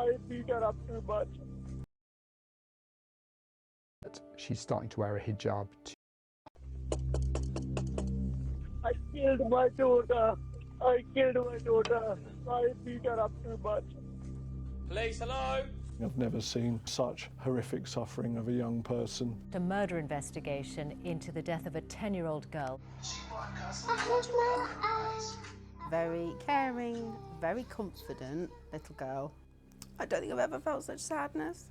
I beat her up too much. She's starting to wear a hijab. I killed my daughter. I beat her up too much. Police, hello? I've never seen such horrific suffering of a young person. A murder investigation into the death of a 10-year-old girl. Very caring, very confident little girl. I don't think I've ever felt such sadness.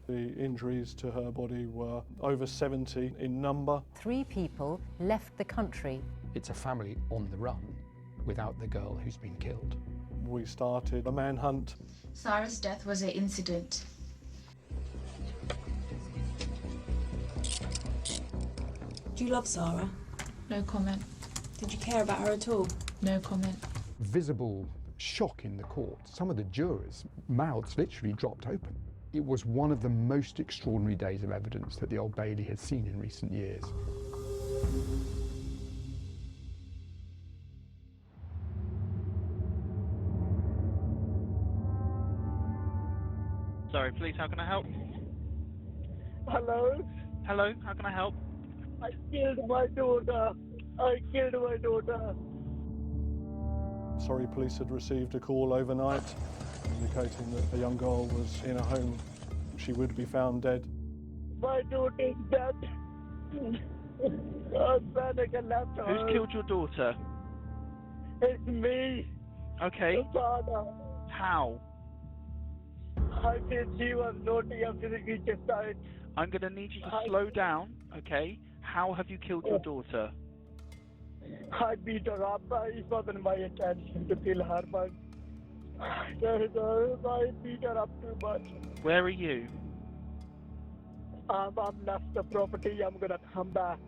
The injuries to her body were over 70 in number. 3 people left the country. It's a family on the run without the girl who's been killed. We started a manhunt. Sarah's death was an incident. Do you love Sarah? No comment. Did you care about her at all? No comment. Visible shock in the court. Some of the jurors' mouths literally dropped open. It was one of the most extraordinary days of evidence that the Old Bailey has seen in recent years. Sorry, police, how can I help? Hello? Hello, how can I help? I killed my daughter. Surrey police had received a call overnight indicating that a young girl was in a home. She would be found dead. My daughter is dead. Who's killed your daughter? It's me. Okay, Father. how? I said she was naughty after the teacher died. I'm going to need you to slow down, okay? How have you killed your daughter? I beat her up. It wasn't my intention to kill her, but I beat her up too much. Where are you? I'm left the property. I'm gonna come back.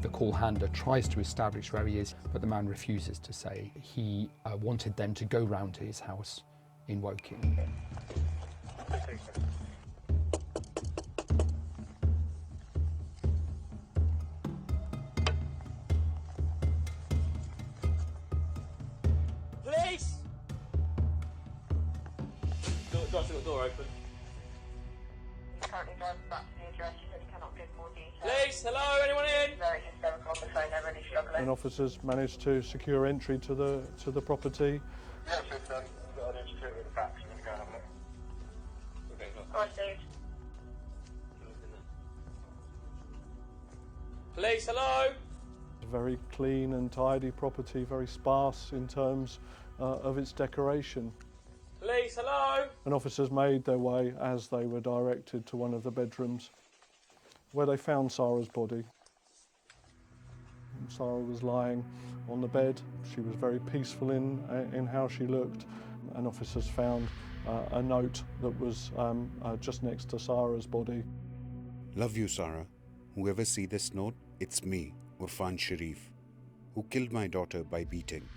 The call handler tries to establish where he is, but the man refuses to say. He wanted them to go round to his house in Woking. Police! Door open. Currently knows that's the address, you said he cannot give more details. Police, hello, anyone in? Very hysterical on the phone, they're really struggling. And officers managed to secure entry to the property. Yes, it's done. We've got an interview with the facts, we're going to go and have a look. Okay, look. Alright, Steve. Police, hello? Very clean and tidy property, very sparse in terms of its decoration. Police, hello? And officers made their way, as they were directed, to one of the bedrooms where they found Sarah's body. Sarah was lying on the bed. She was very peaceful in how she looked. And officers found a note that was just next to Sarah's body. Love you, Sarah. Whoever see this note, it's me, Urfan Sharif, who killed my daughter by beating.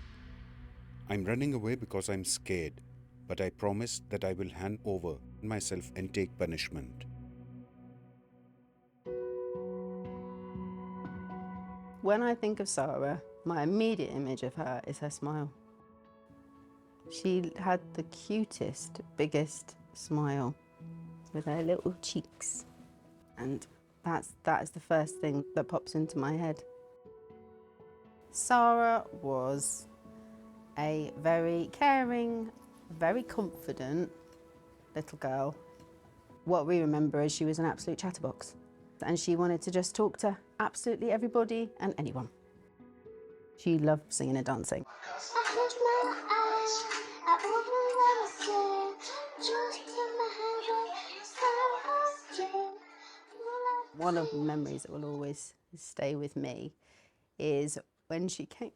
I'm running away because I'm scared, but I promise that I will hand over myself and take punishment. When I think of Sarah, my immediate image of her is her smile. She had the cutest, biggest smile with her little cheeks. And that is the first thing that pops into my head. Sarah was a very caring, very confident little girl. What we remember is she was an absolute chatterbox, and she wanted to just talk to absolutely everybody and anyone. She loved singing and dancing. One of the memories that will always stay with me is when she came.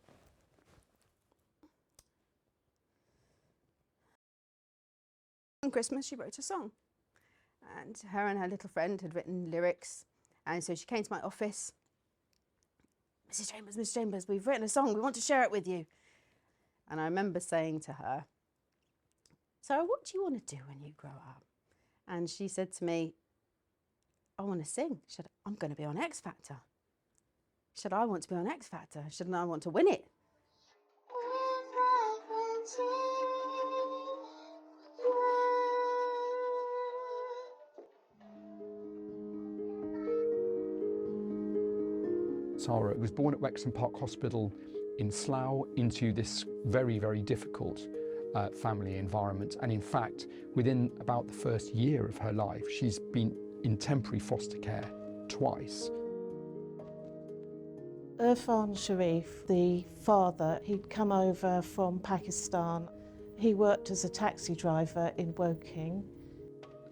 On Christmas, she wrote a song, and her and her little friend had written lyrics, and so she came to my office. Mrs. Chambers, we've written a song, we want to share it with you. And I remember saying to her, Sarah, what do you want to do when you grow up? And she said to me, I want to sing. She said, I'm going to be on X Factor. She said, I want to be on X Factor. She said, and I want to win it. Sara was born at Wexham Park Hospital in Slough into this very, very difficult family environment. And in fact, within about the first year of her life, she's been in temporary foster care twice. Irfan Sharif, the father, he'd come over from Pakistan. He worked as a taxi driver in Woking.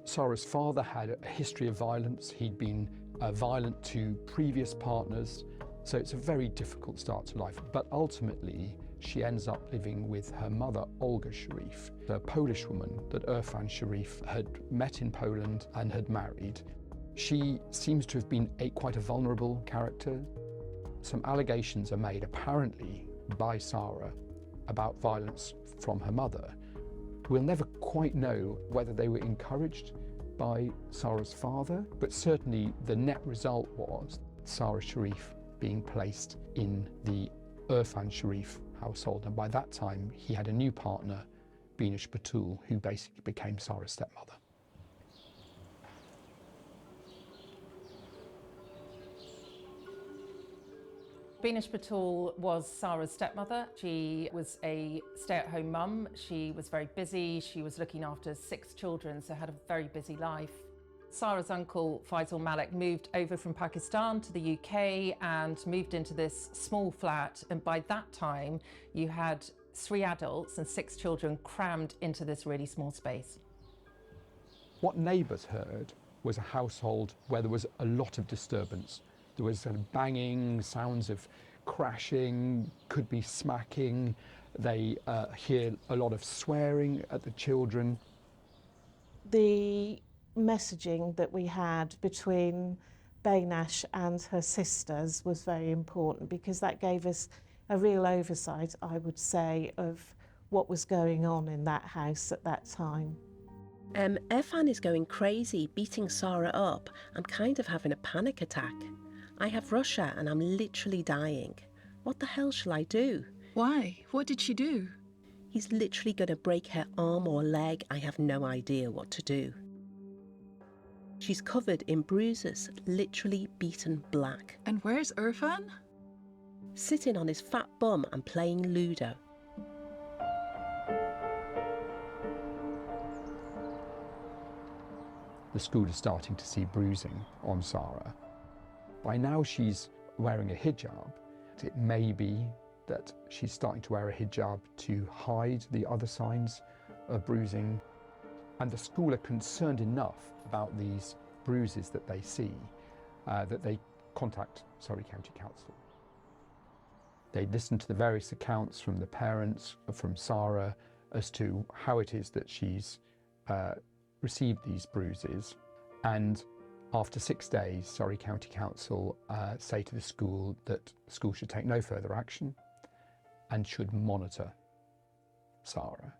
Sara's father had a history of violence. He'd been violent to previous partners, so it's a very difficult start to life. But ultimately, she ends up living with her mother, Olga Sharif, a Polish woman that Irfan Sharif had met in Poland and had married. She seems to have been quite a vulnerable character. Some allegations are made, apparently, by Sara about violence from her mother. We'll never quite know whether they were encouraged by Sara's father, but certainly the net result was Sara Sharif being placed in the Irfan Sharif household, and by that time he had a new partner, Binish Batul, who basically became Sara's stepmother. Binish Batul was Sara's stepmother. She was a stay-at-home mum. She was very busy. She was looking after 6 children, so had a very busy life. Sara's uncle, Faisal Malik, moved over from Pakistan to the UK and moved into this small flat. And by that time, you had 3 adults and 6 children crammed into this really small space. What neighbours heard was a household where there was a lot of disturbance. There was banging, sounds of crashing, could be smacking. They hear a lot of swearing at the children. The messaging that we had between Baynash and her sisters was very important, because that gave us a real oversight, I would say, of what was going on in that house at that time. Irfan is going crazy, beating Sara up. I'm kind of having a panic attack. I have Russia and I'm literally dying. What the hell shall I do? Why? What did she do? He's literally going to break her arm or leg. I have no idea what to do. She's covered in bruises, literally beaten black. And where's Irfan? Sitting on his fat bum and playing Ludo. The school is starting to see bruising on Sara. By now she's wearing a hijab. It may be that she's starting to wear a hijab to hide the other signs of bruising. And the school are concerned enough about these bruises that they see that they contact Surrey County Council. They listen to the various accounts from the parents, from Sara, as to how it is that she's received these bruises. And after 6 days, Surrey County Council say to the school that the school should take no further action and should monitor Sara.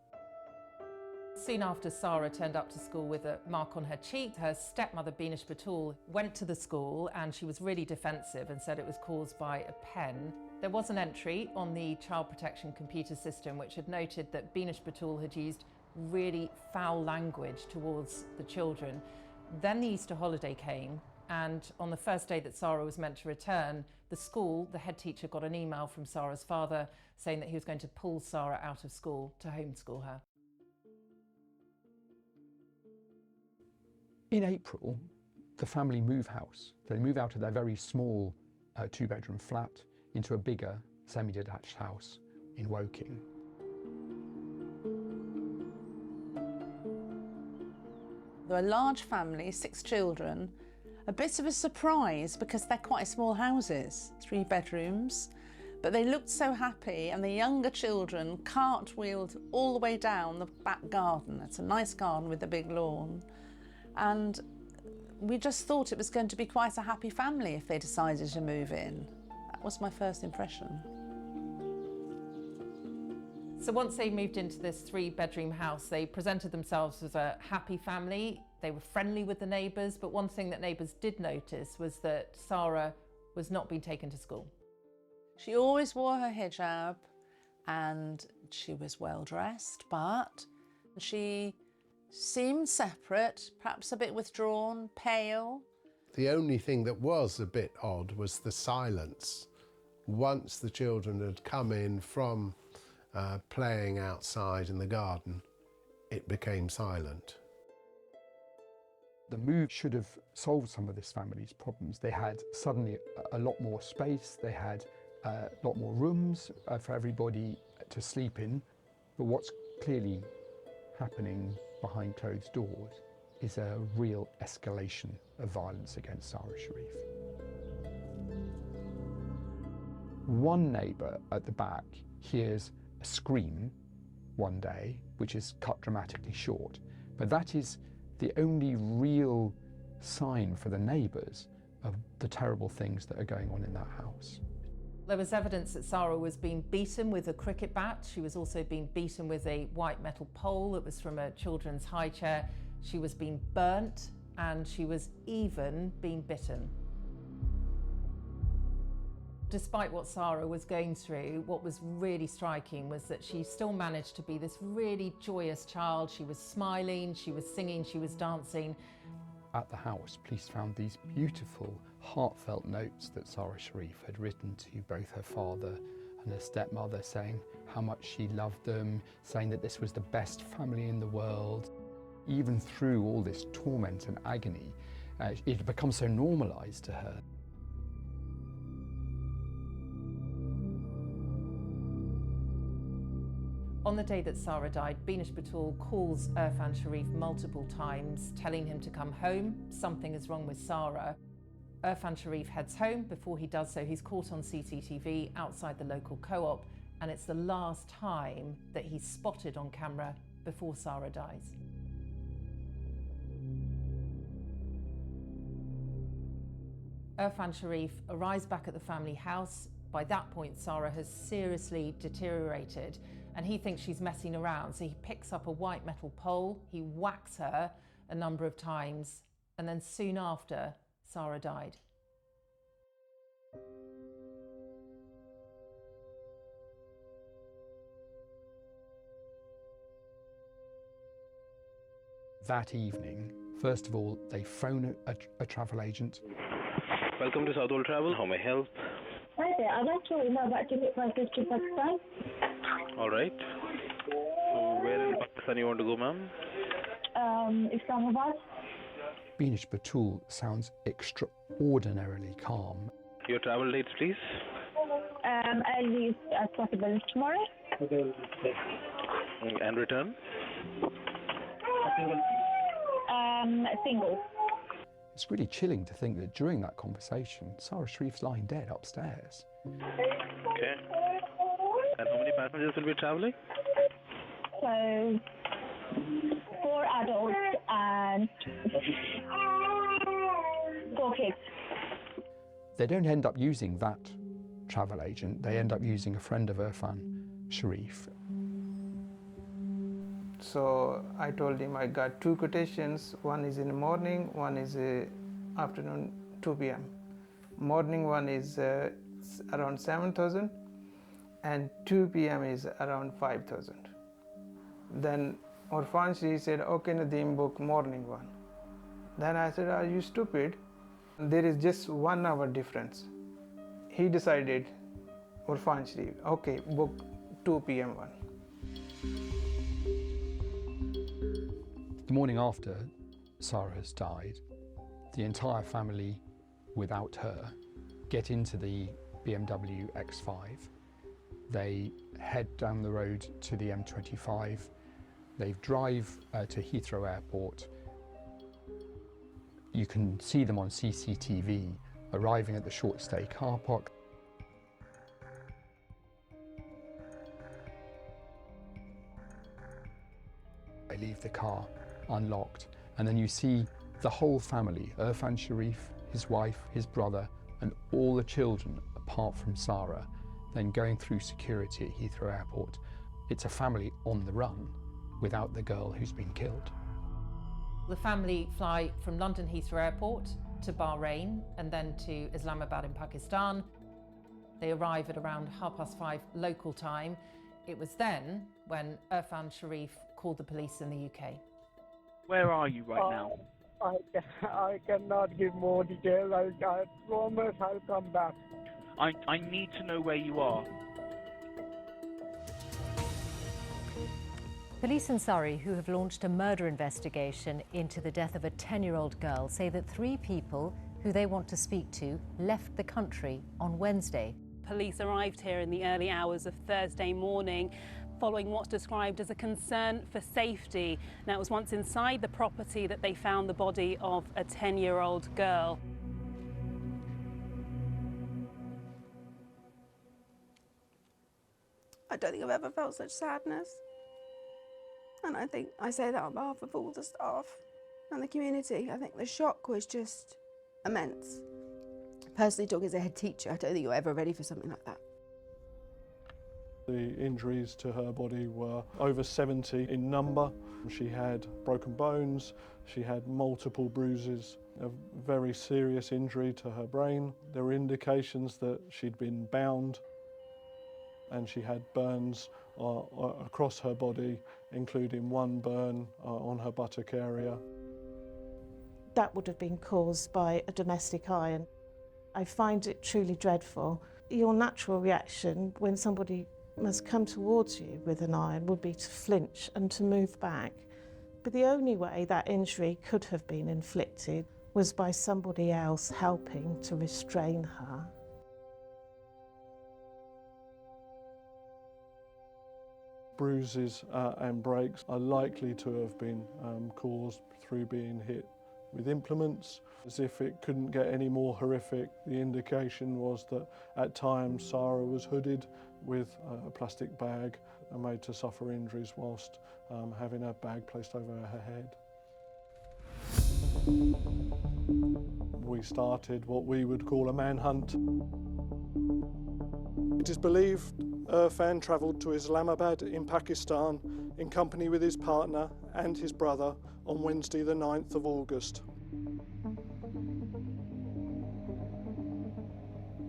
Soon after Sara turned up to school with a mark on her cheek, her stepmother, Binish Batul, went to the school and she was really defensive and said it was caused by a pen. There was an entry on the child protection computer system which had noted that Binish Batul had used really foul language towards the children. Then the Easter holiday came, and on the first day that Sara was meant to return, the school, the head teacher, got an email from Sara's father saying that he was going to pull Sara out of school to homeschool her. In April, the family move house. They move out of their very small 2-bedroom flat into a bigger semi-detached house in Woking. They're a large family, 6 children. A bit of a surprise because they're quite small houses, 3 bedrooms, but they looked so happy, and the younger children cartwheeled all the way down the back garden. It's a nice garden with a big lawn. And we just thought it was going to be quite a happy family if they decided to move in. That was my first impression. So once they moved into this 3-bedroom house, they presented themselves as a happy family. They were friendly with the neighbours, but one thing that neighbours did notice was that Sara was not being taken to school. She always wore her hijab and she was well dressed, but she seemed separate, perhaps a bit withdrawn, pale. The only thing that was a bit odd was the silence. Once the children had come in from playing outside in the garden, it became silent. The move should have solved some of this family's problems. They had suddenly a lot more space, they had a lot more rooms for everybody to sleep in. But what's clearly happening behind closed doors is a real escalation of violence against Sara Sharif. One neighbour at the back hears a scream one day, which is cut dramatically short, but that is the only real sign for the neighbours of the terrible things that are going on in that house. There was evidence that Sara was being beaten with a cricket bat. She was also being beaten with a white metal pole that was from a children's high chair. She was being burnt, and she was even being bitten. Despite what Sara was going through, what was really striking was that she still managed to be this really joyous child. She was smiling, she was singing, she was dancing. At the house, police found these beautiful, heartfelt notes that Sara Sharif had written to both her father and her stepmother, saying how much she loved them, saying that this was the best family in the world. Even through all this torment and agony, it had become so normalised to her. On the day that Sara died, Binesh Batul calls Irfan Sharif multiple times, telling him to come home. Something is wrong with Sara. Irfan Sharif heads home. Before he does so, he's caught on CCTV outside the local co-op, and it's the last time that he's spotted on camera before Sara dies. Irfan Sharif arrives back at the family house. By that point, Sara has seriously deteriorated, and he thinks she's messing around, so he picks up a white metal pole, he whacks her a number of times, and then soon after, Sara died. That evening, first of all, they phone a travel agent. Welcome to South Old Travel. How may I help? Hi there. I'd like to know about ticket prices to Pakistan. All right. So where in Pakistan you want to go, ma'am? Islamabad. Binesh Batul sounds extraordinarily calm. Your travel dates, please. Early as possible tomorrow. And return? Single. It's really chilling to think that during that conversation, Sara Sharif's lying dead upstairs. Okay. And how many passengers will be traveling? So, 4 adults and 4 kids. They don't end up using that travel agent, they end up using a friend of Irfan Sharif. So I told him I got 2 quotations, one is in the morning, one is afternoon 2 p.m. Morning one is around 7,000 and 2 p.m. is around 5,000. Then Irfan Sharif said, okay Nadeem, book morning one. Then I said, are you stupid? There is just 1 hour difference. He decided, Irfan Sharif, okay, book 2 p.m. one. The morning after Sara has died, the entire family, without her, get into the BMW X5. They head down the road to the M25. They drive to Heathrow Airport. You can see them on CCTV arriving at the short stay car park. They leave the car unlocked, and then you see the whole family, Irfan Sharif, his wife, his brother, and all the children apart from Sara, then going through security at Heathrow Airport. It's a family on the run without the girl who's been killed. The family fly from London Heathrow Airport to Bahrain and then to Islamabad in Pakistan. They arrive at around 5:30 local time. It was then when Irfan Sharif called the police in the UK. Where are you right now? I cannot give more details. I promise I'll come back. I need to know where you are. Police in Surrey, who have launched a murder investigation into the death of a 10-year-old girl, say that 3 people who they want to speak to left the country on Wednesday. Police arrived here in the early hours of Thursday morning following what's described as a concern for safety. Now, it was once inside the property that they found the body of a 10-year-old girl. I don't think I've ever felt such sadness. And I think I say that on behalf of all the staff and the community. I think the shock was just immense. Personally, talking as a head teacher, I don't think you're ever ready for something like that. The injuries to her body were over 70 in number. She had broken bones, she had multiple bruises, a very serious injury to her brain. There were indications that she'd been bound, and she had burns across her body, including one burn on her buttock area. That would have been caused by a domestic iron. I find it truly dreadful. Your natural reaction when somebody must come towards you with an iron would be to flinch and to move back. But the only way that injury could have been inflicted was by somebody else helping to restrain her. Bruises and breaks are likely to have been caused through being hit with implements. As if it couldn't get any more horrific, the indication was that at times Sarah was hooded with a plastic bag and made to suffer injuries whilst having a bag placed over her head. We started what we would call a manhunt. It is believed Irfan travelled to Islamabad in Pakistan in company with his partner and his brother on Wednesday the 9th of August.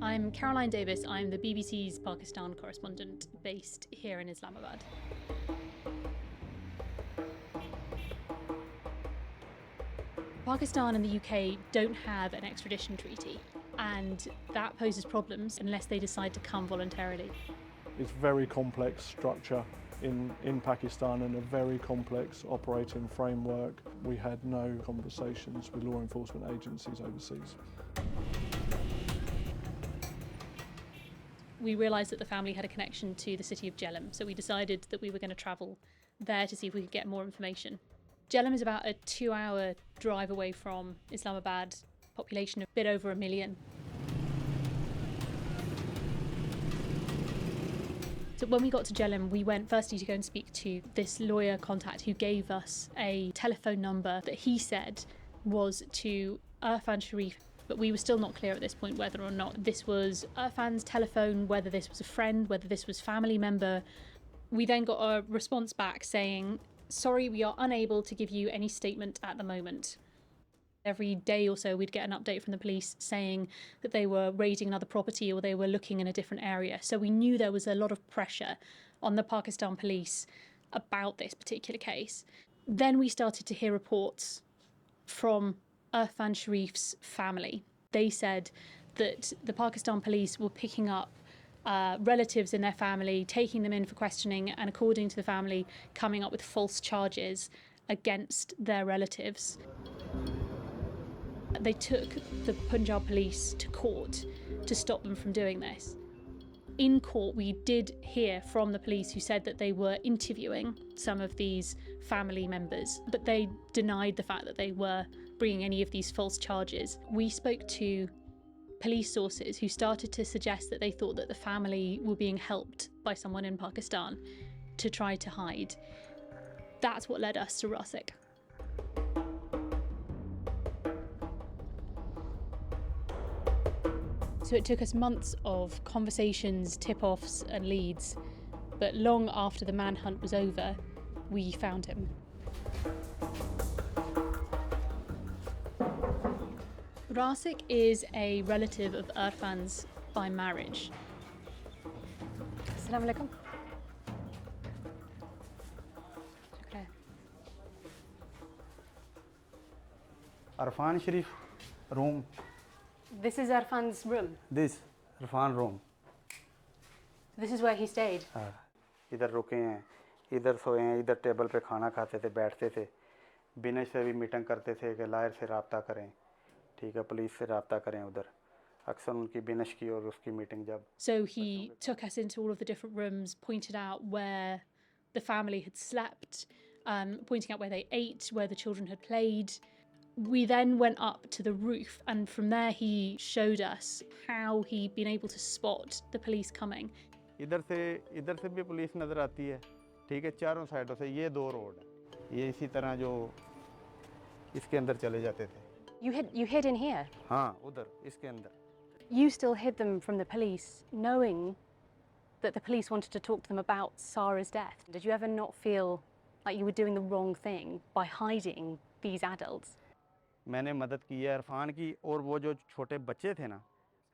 I'm Caroline Davis. I'm the BBC's Pakistan correspondent based here in Islamabad. Pakistan and the UK don't have an extradition treaty, and that poses problems unless they decide to come voluntarily. It's a very complex structure in Pakistan and a very complex operating framework. We had no conversations with law enforcement agencies overseas. We realised that the family had a connection to the city of Jhelum, so we decided that we were going to travel there to see if we could get more information. Jhelum is about a 2-hour drive away from Islamabad, population of a bit over 1 million. So when we got to Jhelum, we went firstly to go and speak to this lawyer contact who gave us a telephone number that he said was to Irfan Sharif. But we were still not clear at this point whether or not this was Irfan's telephone, whether this was a friend, whether this was family member. We then got a response back saying, sorry, we are unable to give you any statement at the moment. Every day or so we'd get an update from the police saying that they were raiding another property or they were looking in a different area. So we knew there was a lot of pressure on the Pakistan police about this particular case. Then we started to hear reports from Irfan Sharif's family. They said that the Pakistan police were picking up relatives in their family, taking them in for questioning, and according to the family, coming up with false charges against their relatives. They took the Punjab police to court to stop them from doing this. In court, we did hear from the police who said that they were interviewing some of these family members, but they denied the fact that they were bringing any of these false charges. We spoke to police sources who started to suggest that they thought that the family were being helped by someone in Pakistan to try to hide. That's what led us to Rasik. So it took us months of conversations, tip-offs and leads, but long after the manhunt was over, we found him. Rasik is a relative of Irfan's by marriage. Assalamu alaikum. Okay. Arfan Sharif room. This is Arfan's room. This Arfan room. This is where he stayed. इधर रुके हैं, इधर सोए हैं, इधर table पे खाना खाते थे, बैठते थे। बिनेश से भी मीटिंग करते थे कि लायर से राब्ता करें, ठीक है, पुलिस से राब्ता करें उधर। अक्सर उनकी बिनेश की और उसकी मीटिंग जब। So he took us into all of the different rooms, pointed out where the family had slept, pointing out where they ate, where the children had played. We then went up to the roof, and from there he showed us how he'd been able to spot the police coming. इधर से भी police नज़र आती है, ठीक है, चारों साइडों से। ये 2 रोड है, ये इसी तरह जो इसके अंदर चले जाते थे। You hid in here? हाँ, उधर इसके अंदर। You still hid them from the police, knowing that the police wanted to talk to them about Sarah's death. Did you ever not feel like you were doing the wrong thing by hiding these adults? मैंने मदद की है इरफान की, और वो जो छोटे बच्चे थे ना,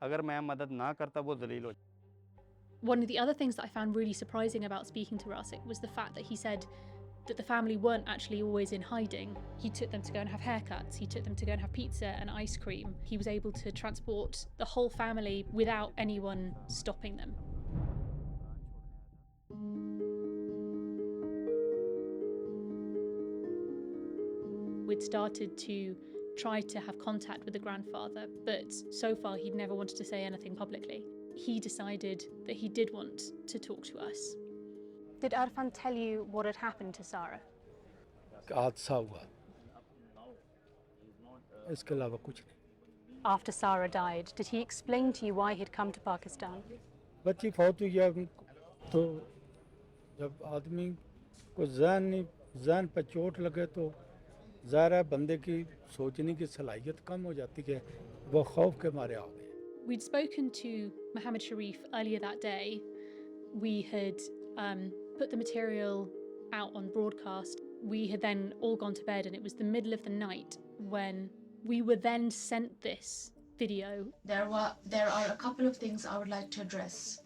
अगर मैं मदद ना करता वो जलील हो। One of the other things that I found really surprising about speaking to Rasik was the fact that he said that the family weren't actually always in hiding. He took them to go and have haircuts, he took them to go and have pizza and ice cream. He was able to transport the whole family without anyone stopping them. We'd started to try to have contact with the grandfather, but so far he'd never wanted to say anything publicly. He decided that he did want to talk to us. Did Arfan tell you what had happened to Sarah? After Sarah died, did he explain to you why he'd come to Pakistan? बच्ची फौत हुई है तो जब आदमी को ज़हन पर चोट लगे तो ज़ाहिर है बंदे की सोचने की सलाहियत कम हो जाती है, वो खौफ के मारे आ गए। We'd spoken to Mohammed Sharif earlier that day. We had put the material out on broadcast. We had then all gone to bed, and it was the middle of the night when we were then sent this video. There are a couple of things I would like to address.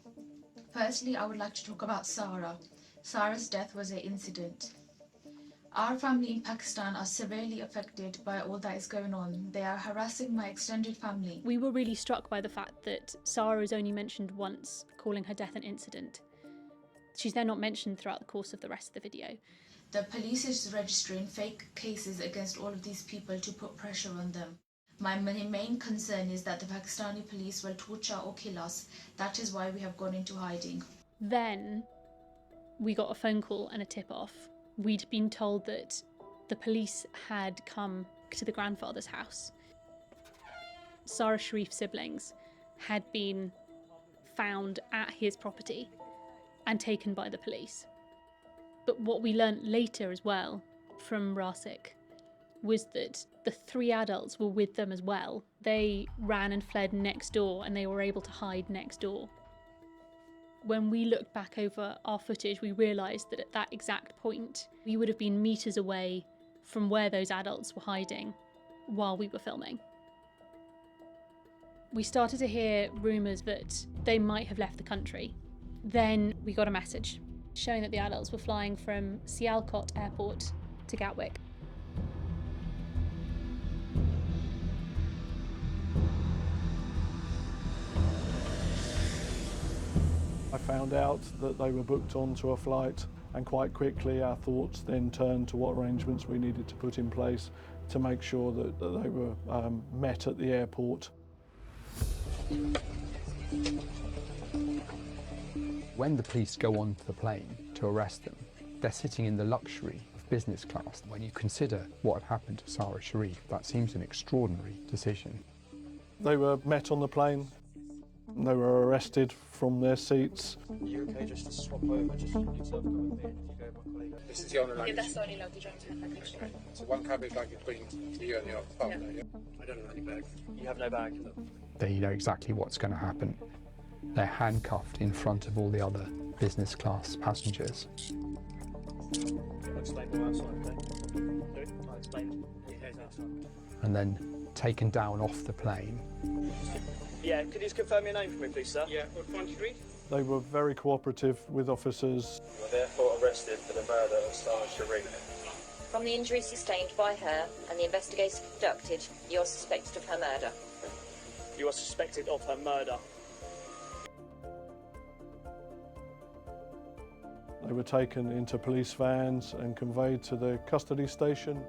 Firstly, I would like to talk about Sarah. Sarah's death was an incident. Our family in Pakistan are severely affected by all that is going on. They are harassing my extended family. We were really struck by the fact that Sarah is only mentioned once, calling her death an incident. She's then not mentioned throughout the course of the rest of the video. The police is registering fake cases against all of these people to put pressure on them. My main concern is that the Pakistani police will torture or kill us. That is why we have gone into hiding. Then we got a phone call and a tip-off. We'd been told that the police had come to the grandfather's house. Sarah Sharif's siblings had been found at his property and taken by the police. But what we learnt later as well from Rasik was that the 3 adults were with them as well. They ran and fled next door, and they were able to hide next door. When we looked back over our footage, we realised that at that exact point, we would have been metres away from where those adults were hiding while we were filming. We started to hear rumours that they might have left the country. Then we got a message showing that the adults were flying from Sialkot Airport to Gatwick. I found out that they were booked onto a flight, and quite quickly our thoughts then turned to what arrangements we needed to put in place to make sure that they were met at the airport. When the police go onto the plane to arrest them, they're sitting in the luxury of business class. When you consider what had happened to Sarah Sharif, that seems an extraordinary decision. They were met on the plane. They were arrested from their seats. Are you okay just to swap over? Just yourself go with me. You go with my colleague. This is the only luggage? Yeah, that's the only luggage I'm taking. Okay. So one cab is like between you and your partner, yeah? I don't have any bags. You have no bag? They know exactly what's going to happen. They're handcuffed in front of all the other business class passengers. I'll explain more outside, okay? I'll explain. Yeah, outside. And then taken down off the plane. Yeah, could you just confirm your name for me, please, sir? Yeah, Urfan Sharif. They were very cooperative with officers. You were therefore arrested for the murder of Sarah Sharif. From the injuries sustained by her and the investigation conducted, you are suspected of her murder. You are suspected of her murder. They were taken into police vans and conveyed to the custody station.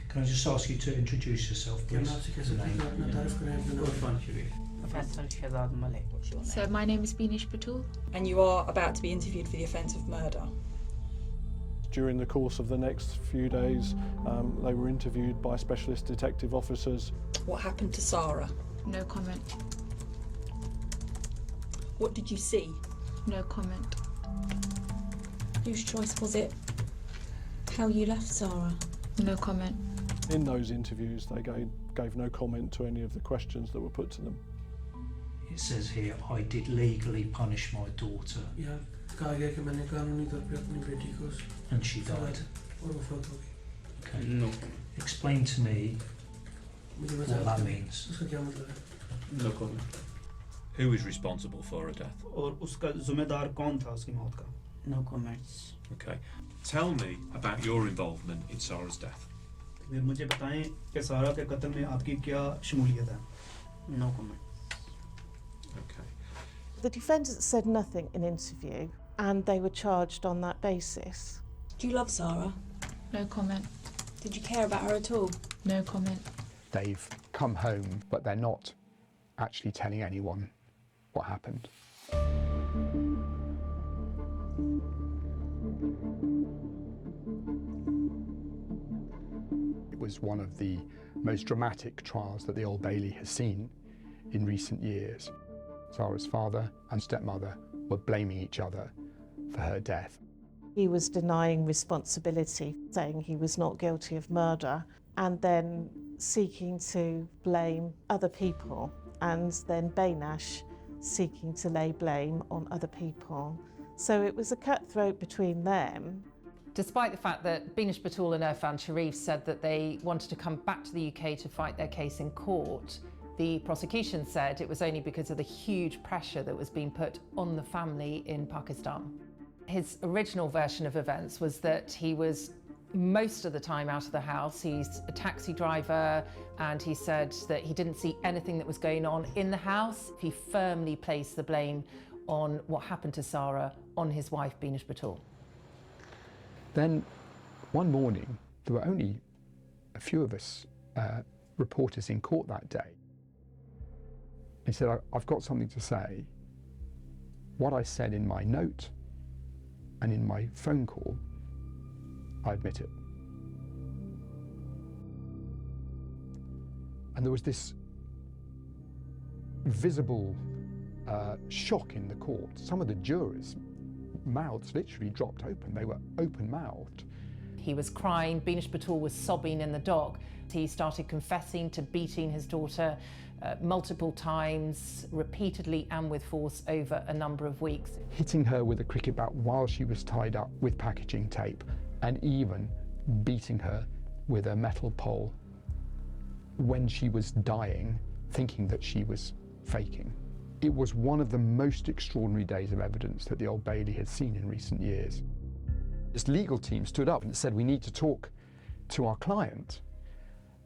Can I just ask you to introduce yourself, please? So my name is Binish Patul. And you are about to be interviewed for the offence of murder. During the course of the next few days, they were interviewed by specialist detective officers. What happened to Sarah? No comment. What did you see? No comment. Whose choice was it? How you left Sarah? No comment. In those interviews, they gave no comment to any of the questions that were put to them. It says here, I did legally punish my daughter. And she died. Okay. No. Explain to me what that means. No comment. Who is responsible for her death? और उसका ज़िम्मेदार कौन था उसकी मौत का? No comments. Okay. Tell me about your involvement in Sarah's death. मुझे बताएं कि सारा के कत्ल में आपकी क्या शमूलियत है? No comment. Okay. The defendants said nothing in interview and they were charged on that basis. Do you love Sarah? No comment. Did you care about her at all? No comment. They've come home, but they're not actually telling anyone what happened. It was one of the most dramatic trials that the Old Bailey has seen in recent years. Sarah's father and stepmother were blaming each other for her death. He was denying responsibility, saying he was not guilty of murder, and then seeking to blame other people, and then Baynash seeking to lay blame on other people. So it was a cutthroat between them. Despite the fact that Binish Patul and Irfan Sharif said that they wanted to come back to the UK to fight their case in court, the prosecution said it was only because of the huge pressure that was being put on the family in Pakistan. His original version of events was that he was most of the time out of the house. He's a taxi driver, and he said that he didn't see anything that was going on in the house. He firmly placed the blame on what happened to Sarah on his wife, Binish Patul. Then one morning, there were only a few of us reporters in court that day. He said, I've got something to say. What I said in my note and in my phone call, I admit it. And there was this visible shock in the court. Some of the jurors' mouths literally dropped open. They were open-mouthed. He was crying. Binish Patul was sobbing in the dock. He started confessing to beating his daughter multiple times, repeatedly and with force over a number of weeks. Hitting her with a cricket bat while she was tied up with packaging tape, and even beating her with a metal pole when she was dying, thinking that she was faking. It was one of the most extraordinary days of evidence that the Old Bailey had seen in recent years. This legal team stood up and said, we need to talk to our client.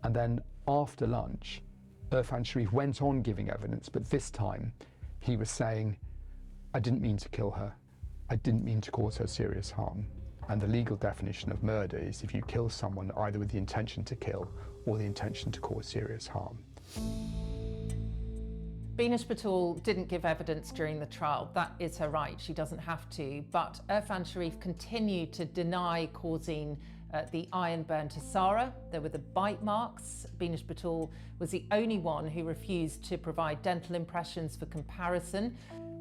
And then after lunch, Irfan Sharif went on giving evidence, but this time he was saying, I didn't mean to kill her. I didn't mean to cause her serious harm. And the legal definition of murder is if you kill someone either with the intention to kill or the intention to cause serious harm. Binish Patul didn't give evidence during the trial. That is her right. She doesn't have to. But Irfan Sharif continued to deny causing the iron burn to Sarah. There were the bite marks. Binish Patul was the only one who refused to provide dental impressions for comparison.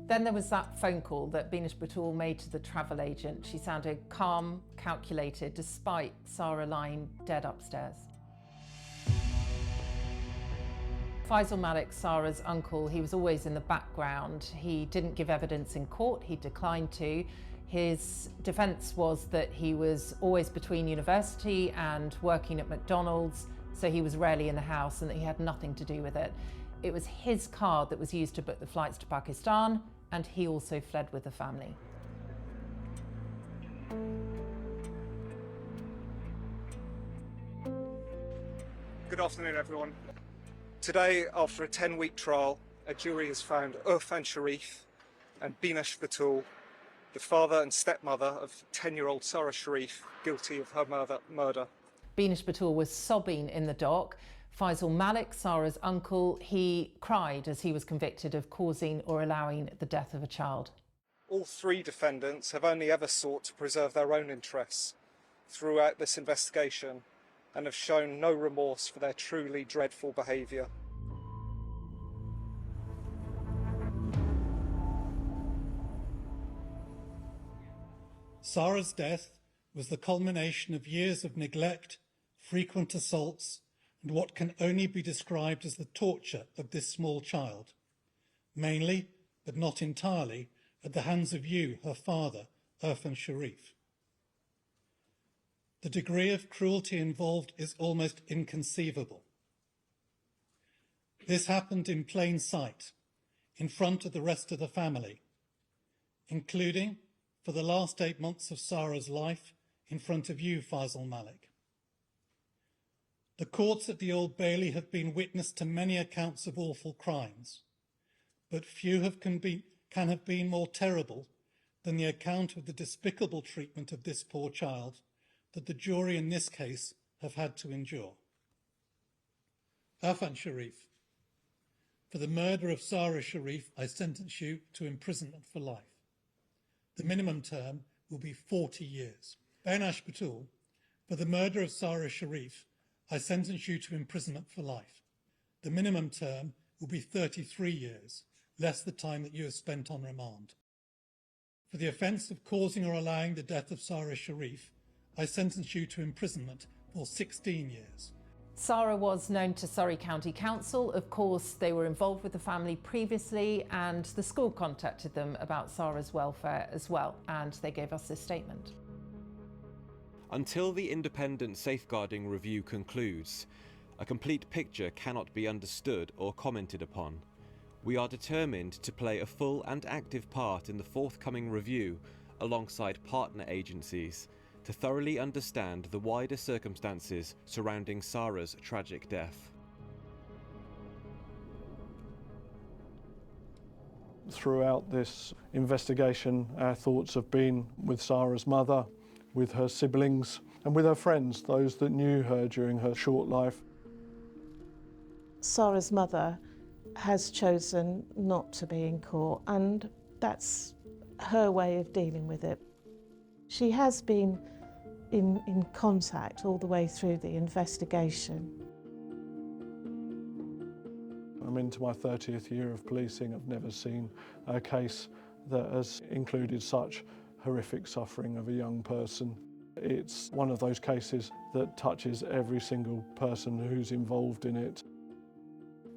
Then there was that phone call that Binish Patul made to the travel agent. She sounded calm, calculated, despite Sarah lying dead upstairs. Faisal Malik, Sarah's uncle, he was always in the background. He didn't give evidence in court. He declined to. His defence was that he was always between university and working at McDonald's, so he was rarely in the house and that he had nothing to do with it. It was his card that was used to book the flights to Pakistan, and he also fled with the family. Good afternoon, everyone. Today, after a 10-week trial, a jury has found Irfan Sharif and Binash Batul, the father and stepmother of 10-year-old Sarah Sharif, guilty of her murder. Binash Batul was sobbing in the dock. Faisal Malik, Sarah's uncle, he cried as he was convicted of causing or allowing the death of a child. All three defendants have only ever sought to preserve their own interests throughout this investigation and have shown no remorse for their truly dreadful behaviour. Sarah's death was the culmination of years of neglect, frequent assaults, and what can only be described as the torture of this small child, mainly, but not entirely, at the hands of you, her father, Irfan Sharif. The degree of cruelty involved is almost inconceivable. This happened in plain sight, in front of the rest of the family, including, for the last 8 months of Sarah's life, in front of you, Faisal Malik. The courts at the Old Bailey have been witness to many accounts of awful crimes, but few can have been more terrible than the account of the despicable treatment of this poor child that the jury in this case have had to endure. Irfan Sharif, for the murder of Sarah Sharif, I sentence you to imprisonment for life. The minimum term will be 40 years. Binash Batul, for the murder of Sarah Sharif, I sentence you to imprisonment for life. The minimum term will be 33 years, less the time that you have spent on remand. For the offence of causing or allowing the death of Sarah Sharif, I sentence you to imprisonment for 16 years. Sarah was known to Surrey County Council. Of course, they were involved with the family previously, and the school contacted them about Sarah's welfare as well, and they gave us this statement. Until the independent safeguarding review concludes, a complete picture cannot be understood or commented upon. We are determined to play a full and active part in the forthcoming review alongside partner agencies to thoroughly understand the wider circumstances surrounding Sarah's tragic death. Throughout this investigation, our thoughts have been with Sarah's mother, with her siblings, and with her friends, those that knew her during her short life. Sarah's mother has chosen not to be in court, and that's her way of dealing with it. She has been in contact all the way through the investigation. I'm into my 30th year of policing. I've never seen a case that has included such horrific suffering of a young person. It's one of those cases that touches every single person who's involved in it.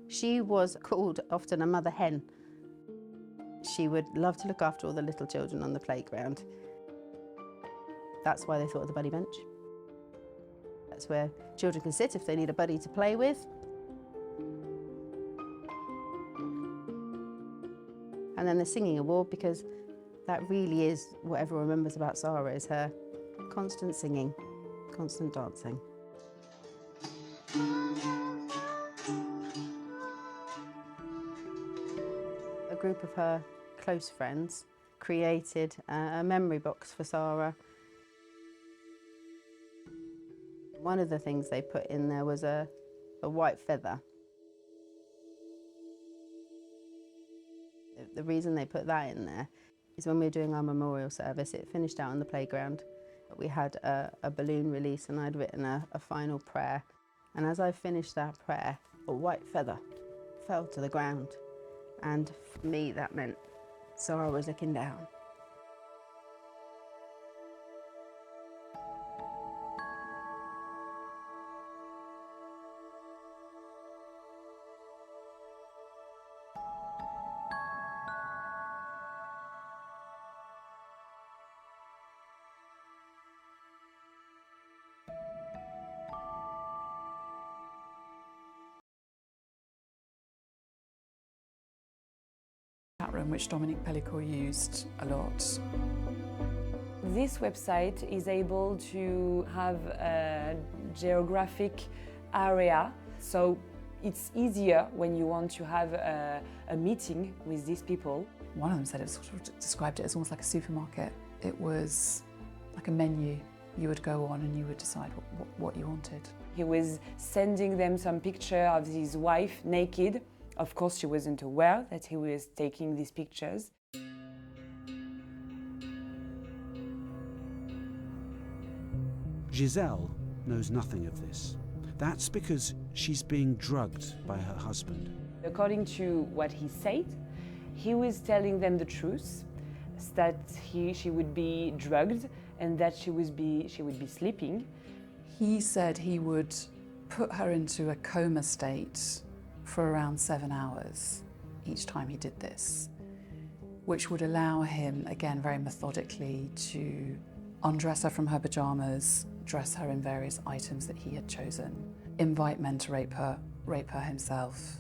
She was called often a mother hen. She would love to look after all the little children on the playground. That's why they thought of the buddy bench. That's where children can sit if they need a buddy to play with. And then the singing award, because that really is what everyone remembers about Sarah, is her constant singing, constant dancing. A group of her close friends created a memory box for Sarah. One of the things they put in there was a white feather. The reason they put that in there is when we were doing our memorial service, it finished out on the playground. We had a balloon release and I'd written a final prayer. And as I finished that prayer, a white feather fell to the ground. And for me, that meant Sarah was looking down. Chat room. and which Dominique Pellicot used a lot. This website is able to have a geographic area, so it's easier when you want to have a meeting with these people. One of them said it sort of described it as almost like a supermarket. It was like a menu. You would go on and you would decide what you wanted. He was sending them some picture of his wife naked. Of course, she wasn't aware that he was taking these pictures. Giselle knows nothing of this. That's because she's being drugged by her husband. According to what he said, he was telling them the truth, that she would be drugged and that she would be sleeping. He said he would put her into a coma state for around 7 hours each time he did this, which would allow him, again, very methodically, to undress her from her pajamas, dress her in various items that he had chosen, invite men to rape her himself,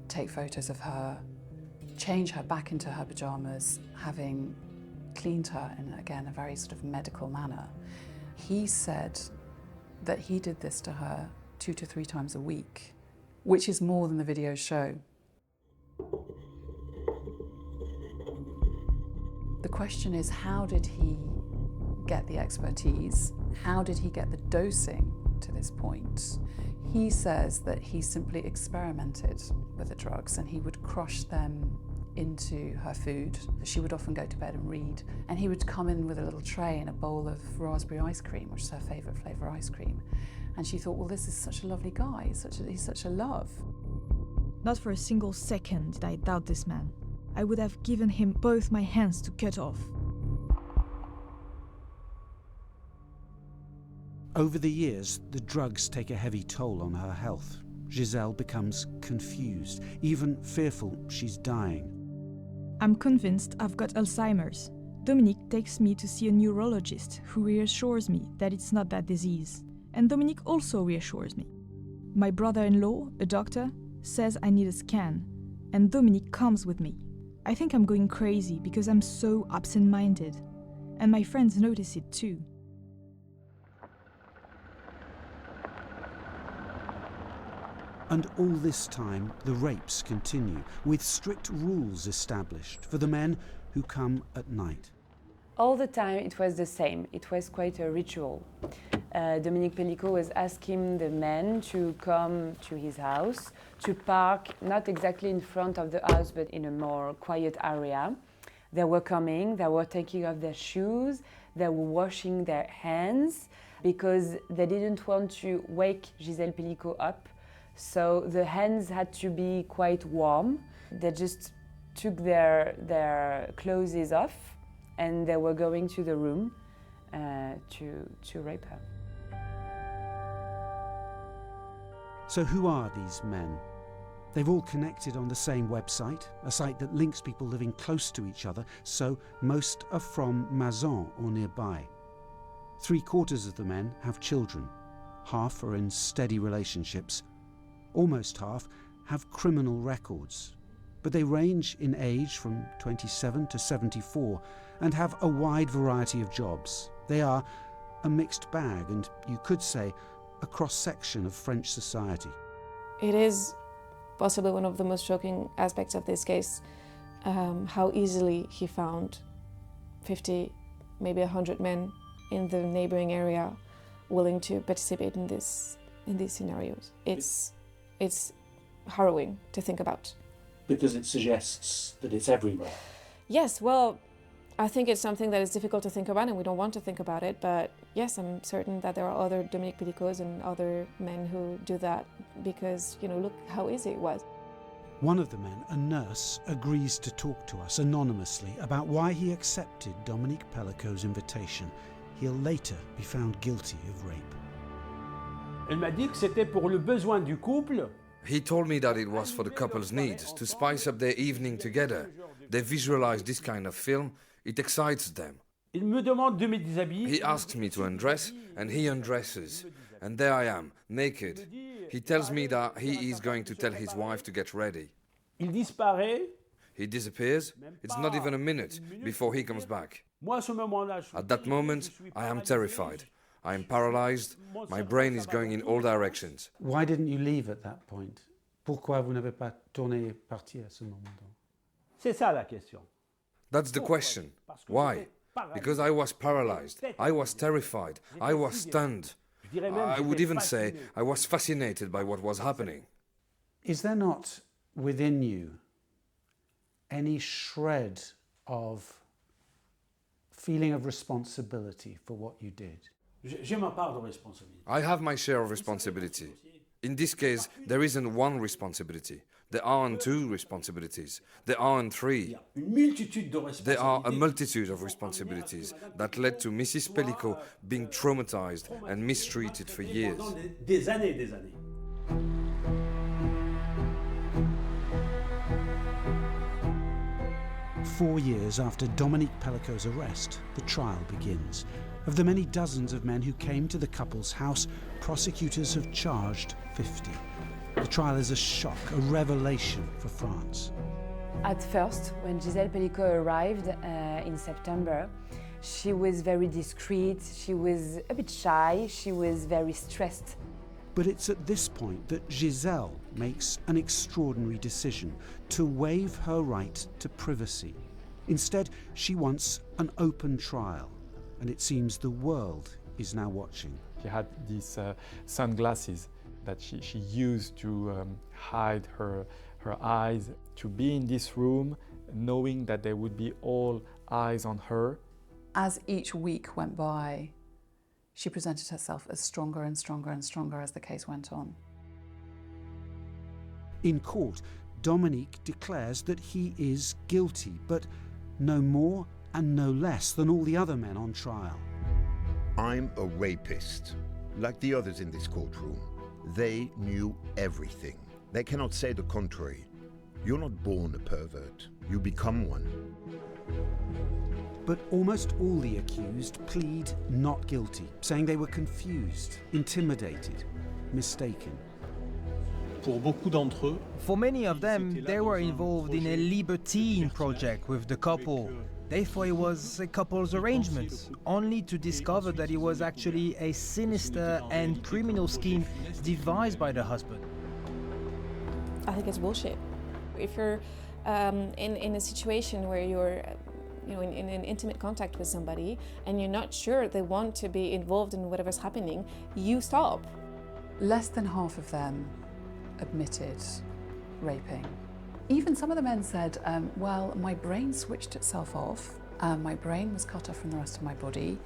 take photos of her, change her back into her pajamas, having cleaned her in, again, a very sort of medical manner. He said that he did this to her 2 to 3 times a week, which is more than the videos show. The question is, how did he get the expertise? How did he get the dosing to this point? He says that he simply experimented with the drugs and he would crush them into her food. She would often go to bed and read, and he would come in with a little tray and a bowl of raspberry ice cream, which is her favourite flavour ice cream. And she thought, well, this is such a lovely guy, he's such a love. Not for a single second did I doubt this man. I would have given him both my hands to cut off. Over the years, the drugs take a heavy toll on her health. Giselle becomes confused, even fearful she's dying. I'm convinced I've got Alzheimer's. Dominique takes me to see a neurologist who reassures me that it's not that disease. And Dominique also reassures me. My brother-in-law, a doctor, says I need a scan, and Dominique comes with me. I think I'm going crazy because I'm so absent-minded, and my friends notice it too. And all this time, the rapes continue, with strict rules established for the men who come at night. All the time it was the same. It was quite a ritual. Dominique Pellicot was asking the men to come to his house, to park not exactly in front of the house, but in a more quiet area. They were coming, they were taking off their shoes, they were washing their hands, because they didn't want to wake Giselle Pellicot up. So the hands had to be quite warm. They just took their clothes off and they were going to the room to rape her. So who are these men? They've all connected on the same website, a site that links people living close to each other, so most are from Mazan or nearby. 3/4 of the men have children. Half are in steady relationships. Almost half have criminal records, but they range in age from 27 to 74 and have a wide variety of jobs. They are a mixed bag and, you could say, a cross-section of French society. It is possibly one of the most shocking aspects of this case, how easily he found 50, maybe 100 men in the neighboring area willing to participate in these scenarios. It's harrowing to think about. Because it suggests that it's everywhere. Yes, well, I think it's something that is difficult to think about and we don't want to think about it, but yes, I'm certain that there are other Dominique Pellicots and other men who do that because, look how easy it was. One of the men, a nurse, agrees to talk to us anonymously about why he accepted Dominique Pellicot's invitation. He'll later be found guilty of rape. Elle m'a dit que c'était pour le besoin du couple. He told me that it was for the couple's needs, to spice up their evening together. They visualize this kind of film, it excites them. Il me demande de me déshabiller. He asks me to undress, and he undresses. And there I am, naked. He tells me that he is going to tell his wife to get ready. Il disparaît. He disappears. It's not even a minute before he comes back. At that moment, I am terrified. I am paralyzed. My brain is going in all directions. Why didn't you leave at that point? Pourquoi vous n'avez pas tourné parti à ce moment-là? C'est ça la question. That's the question. Why? Because I was paralyzed. I was terrified. I was stunned. I would even say I was fascinated by what was happening. Is there not within you any shred of feeling of responsibility for what you did? J'ai ma part de responsabilité. I have my share of responsibility. In this case, there isn't one responsibility. There aren't two responsibilities. There aren't three. There are a multitude of responsibilities that led to Mrs. Pellico being traumatized and mistreated for years. Des années. 4 years after Dominique Pellico's arrest, the trial begins. Of the many dozens of men who came to the couple's house, prosecutors have charged 50. The trial is a shock, a revelation for France. At first, when Gisèle Pellico arrived in September, she was very discreet, she was a bit shy, she was very stressed. But it's at this point that Gisèle makes an extraordinary decision to waive her right to privacy. Instead, she wants an open trial, and it seems the world is now watching. She had these sunglasses that she used to hide her eyes, to be in this room knowing that there would be all eyes on her. As each week went by, she presented herself as stronger and stronger and stronger as the case went on. In court, Dominique declares that he is guilty, but no more and no less than all the other men on trial. I'm a rapist, like the others in this courtroom. They knew everything. They cannot say the contrary. You're not born a pervert, you become one. But almost all the accused plead not guilty, saying they were confused, intimidated, mistaken. For many of them, they were involved in a libertine project with the couple. They thought it was a couple's arrangement, only to discover that it was actually a sinister and criminal scheme devised by the husband. I think it's bullshit. If you're in a situation where you're in an intimate contact with somebody and you're not sure they want to be involved in whatever's happening, you stop. Less than half of them admitted raping. Even some of the men said, well, my brain switched itself off, my brain was cut off from the rest of my body,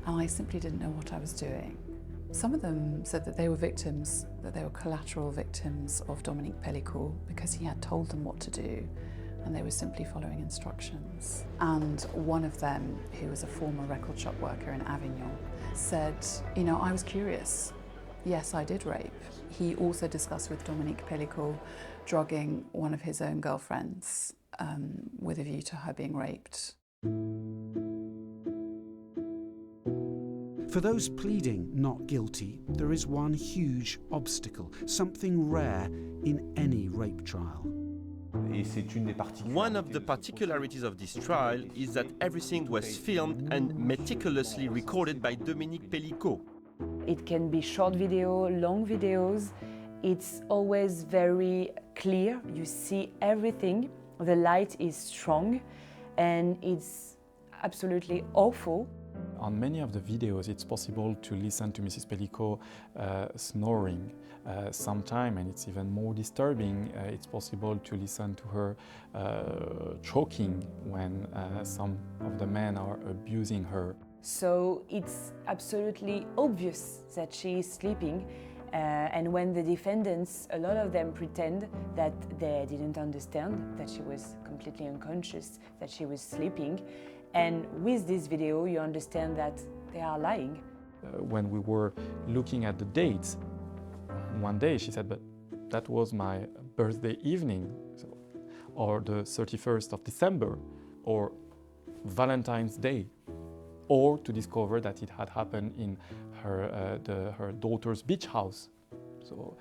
and I simply didn't know what I was doing. Some of them said that they were victims, that they were collateral victims of Dominique Pellico because he had told them what to do and they were simply following instructions. And one of them, who was a former record shop worker in Avignon, said, I was curious. Yes, I did rape. He also discussed with Dominique Pellico drugging one of his own girlfriends with a view to her being raped. For those pleading not guilty, there is one huge obstacle, something rare in any rape trial. One of the particularities of this trial is that everything was filmed and meticulously recorded by Dominique Pellico. It can be short video, long videos. It's always very clear. You see everything. The light is strong and it's absolutely awful. On many of the videos, it's possible to listen to Mrs. Pellico snoring sometime, and it's even more disturbing. It's possible to listen to her choking when some of the men are abusing her. So it's absolutely obvious that she is sleeping, and when the defendants, a lot of them pretend that they didn't understand, that she was completely unconscious, that she was sleeping. And with this video, you understand that they are lying. When we were looking at the dates, one day she said, but that was my birthday evening, or the 31st of December, or Valentine's Day, or to discover that it had happened in her daughter's beach house, so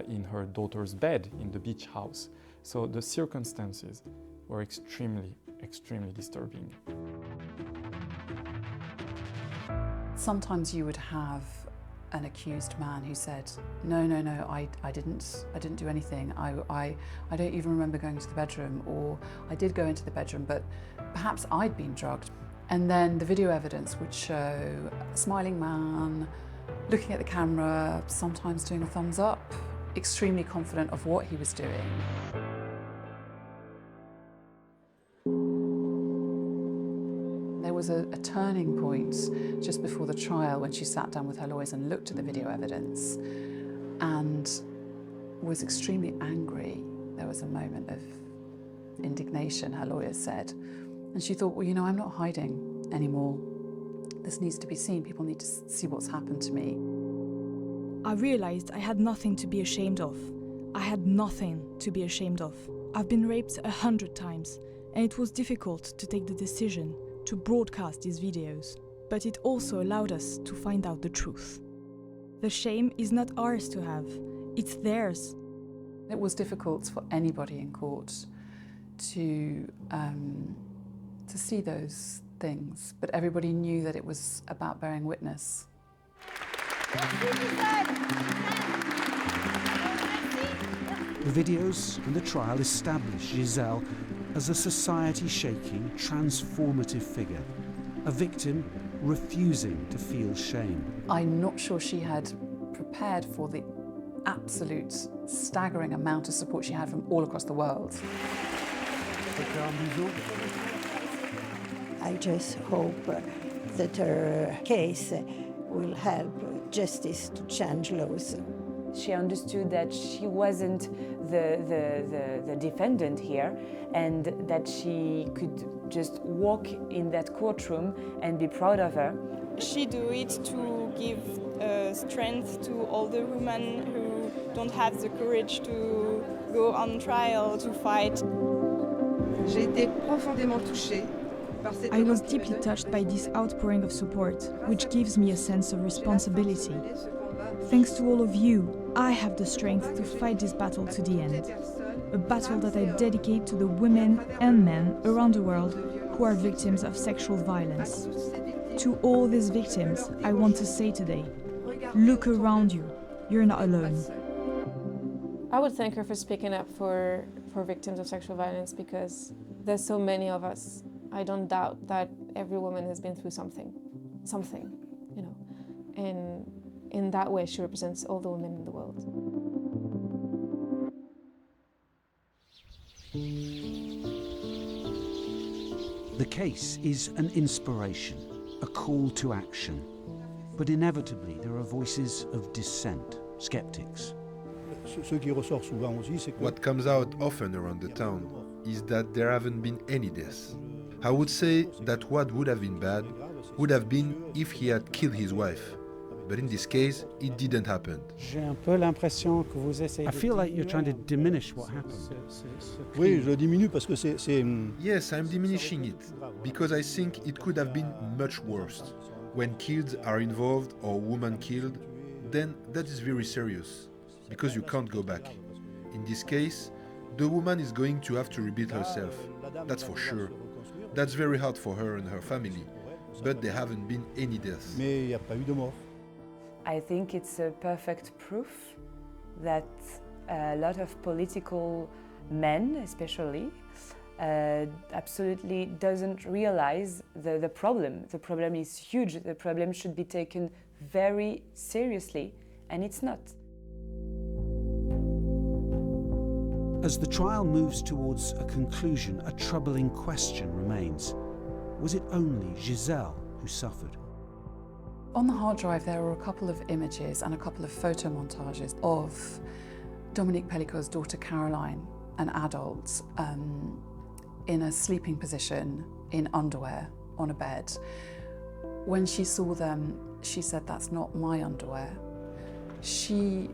in her daughter's bed in the beach house. So the circumstances were extremely disturbing. Sometimes you would have an accused man who said, no, I didn't do anything. I don't even remember going to the bedroom, or I did go into the bedroom, but perhaps I'd been drugged. And then the video evidence would show a smiling man, looking at the camera, sometimes doing a thumbs up, extremely confident of what he was doing. There was a turning point just before the trial when she sat down with her lawyers and looked at the video evidence and was extremely angry. There was a moment of indignation, her lawyers said. And she thought, well, you know, I'm not hiding anymore. This needs to be seen. People need to see what's happened to me. I realized I had nothing to be ashamed of. I had nothing to be ashamed of. I've been raped 100 times, and it was difficult to take the decision to broadcast these videos, but it also allowed us to find out the truth. The shame is not ours to have, it's theirs. It was difficult for anybody in court to see those things, but everybody knew that it was about bearing witness. The videos and the trial establish Giselle as a society-shaking, transformative figure, a victim refusing to feel shame. I'm not sure she had prepared for the absolute staggering amount of support she had from all across the world. I just hope that her case will help justice to change laws. She understood that she wasn't the defendant here, and that she could just walk in that courtroom and be proud of her. She do it to give strength to all the women who don't have the courage to go on trial, to fight. J'ai été profondément touchée. I was deeply touched by this outpouring of support, which gives me a sense of responsibility. Thanks to all of you, I have the strength to fight this battle to the end. A battle that I dedicate to the women and men around the world who are victims of sexual violence. To all these victims, I want to say today, look around you, you're not alone. I would thank her for speaking up for victims of sexual violence, because there's so many of us. I don't doubt that every woman has been through something, you know. And in that way, she represents all the women in the world. The case is an inspiration, a call to action. But inevitably, there are voices of dissent, skeptics. What comes out often around the town is that there haven't been any deaths. I would say that what would have been bad would have been if he had killed his wife. But in this case, it didn't happen. I feel like you're trying to diminish what happened. Yes, I'm diminishing it, because I think it could have been much worse. When kids are involved or women killed, then that is very serious, because you can't go back. In this case, the woman is going to have to rebuild herself, that's for sure. That's very hard for her and her family, but there haven't been any deaths. I think it's a perfect proof that a lot of political men, especially, absolutely doesn't realize the problem. The problem is huge. The problem should be taken very seriously, and it's not. As the trial moves towards a conclusion, a troubling question remains. Was it only Giselle who suffered? On the hard drive, there were a couple of images and a couple of photo montages of Dominique Pellicot's daughter Caroline, an adult, in a sleeping position in underwear on a bed. When she saw them, she said, "That's not my underwear." She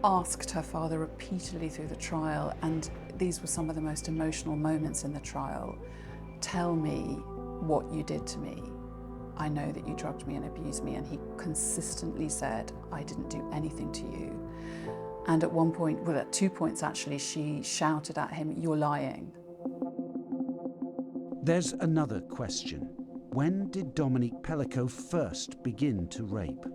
asked her father repeatedly through the trial, and these were some of the most emotional moments in the trial, "Tell me what you did to me. I know that you drugged me and abused me." And he consistently said, "I didn't do anything to you." And at one point, well, at 2 points actually, she shouted at him, "You're lying." There's another question. When did Dominique Pellicot first begin to rape?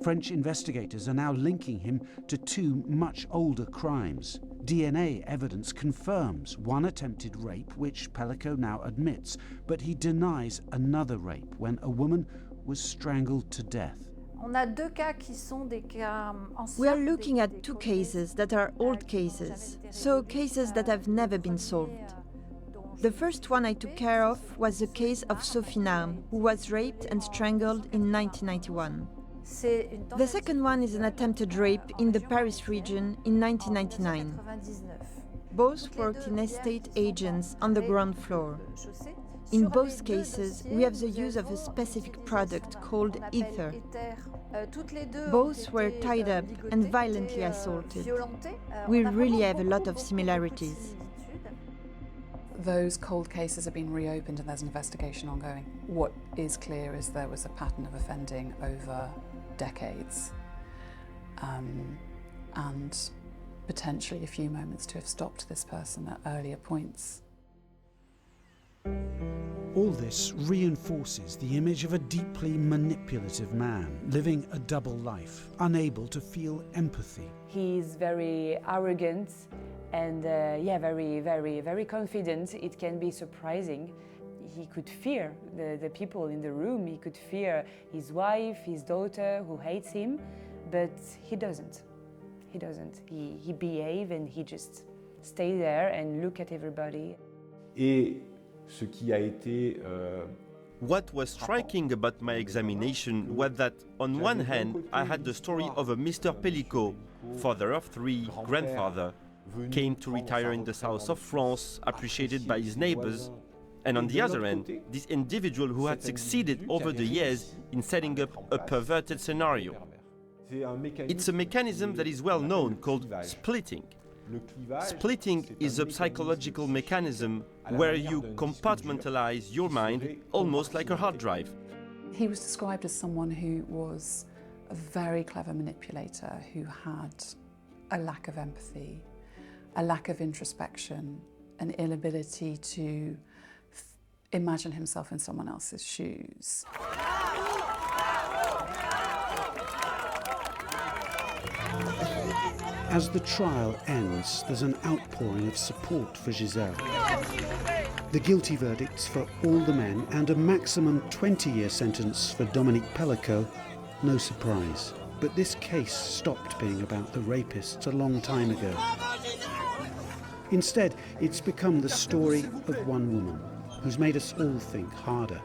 French investigators are now linking him to two much older crimes. DNA evidence confirms one attempted rape, which Pellicot now admits, but he denies another rape when a woman was strangled to death. We are looking at two cases that are old cases, so cases that have never been solved. The first one I took care of was the case of Sophie Narm, who was raped and strangled in 1991. The second one is an attempted rape in the Paris region in 1999. Both worked in estate agents on the ground floor. In both cases, we have the use of a specific product called ether. Both were tied up and violently assaulted. We really have a lot of similarities. Those cold cases have been reopened and there's an investigation ongoing. What is clear is there was a pattern of offending over decades, and potentially a few moments to have stopped this person at earlier points. All this reinforces the image of a deeply manipulative man, living a double life, unable to feel empathy. He's very arrogant and very confident. It can be surprising. He could fear the people in the room. He could fear his wife, his daughter, who hates him, but he doesn't. He doesn't. He behaves and he just stays there and look at everybody. What was striking about my examination was that, on one hand, I had the story of a Mr. Pellicot, father of three, grandfather, came to retire in the south of France, appreciated by his neighbors, and on the other hand, this individual who had succeeded over the years in setting up a perverted scenario. It's a mechanism that is well known called splitting. Splitting is a psychological mechanism where you compartmentalize your mind almost like a hard drive. He was described as someone who was a very clever manipulator who had a lack of empathy, a lack of introspection, an inability to imagine himself in someone else's shoes. As the trial ends, there's an outpouring of support for Giselle. The guilty verdicts for all the men and a maximum 20-year sentence for Dominique Pellicot, no surprise. But this case stopped being about the rapists a long time ago. Instead, it's become the story of one woman who's made us all think harder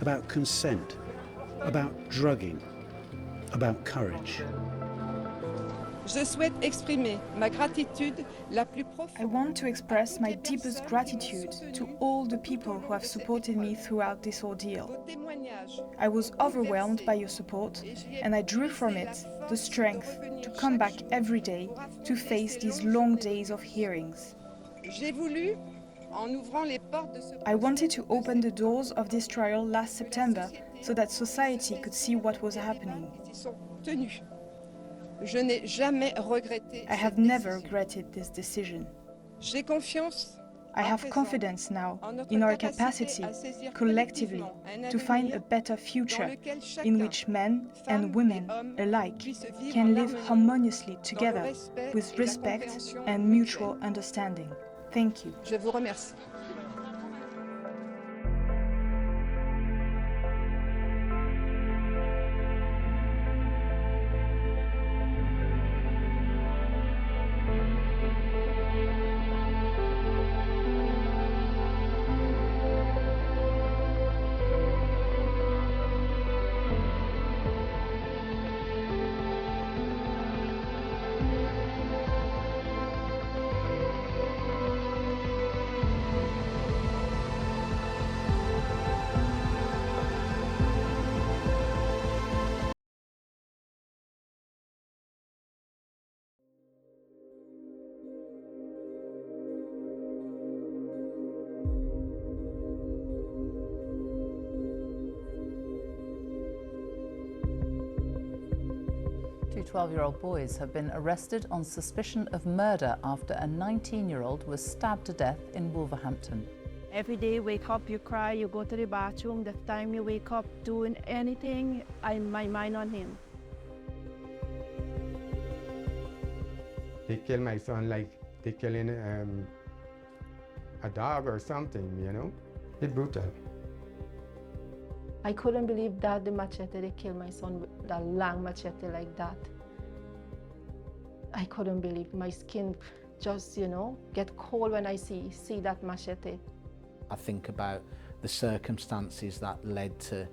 about consent, about drugging, about courage. I want to express my deepest gratitude to all the people who have supported me throughout this ordeal. I was overwhelmed by your support, and I drew from it the strength to come back every day to face these long days of hearings. I wanted to open the doors of this trial last September so that society could see what was happening. I have never regretted this decision. I have confidence now in our capacity, collectively, to find a better future in which men and women alike can live harmoniously together with respect and mutual understanding. Thank you. Je vous remercie. Two 12-year-old boys have been arrested on suspicion of murder after a 19-year-old was stabbed to death in Wolverhampton. Every day, wake up, you cry, you go to the bathroom. The time you wake up doing anything, my mind on him. They kill my son like they killing a dog or something, you know? It's brutal. I couldn't believe that the machete, they killed my son with that long machete like that. I couldn't believe. My skin just, you know, get cold when I see that machete. I think about the circumstances that led to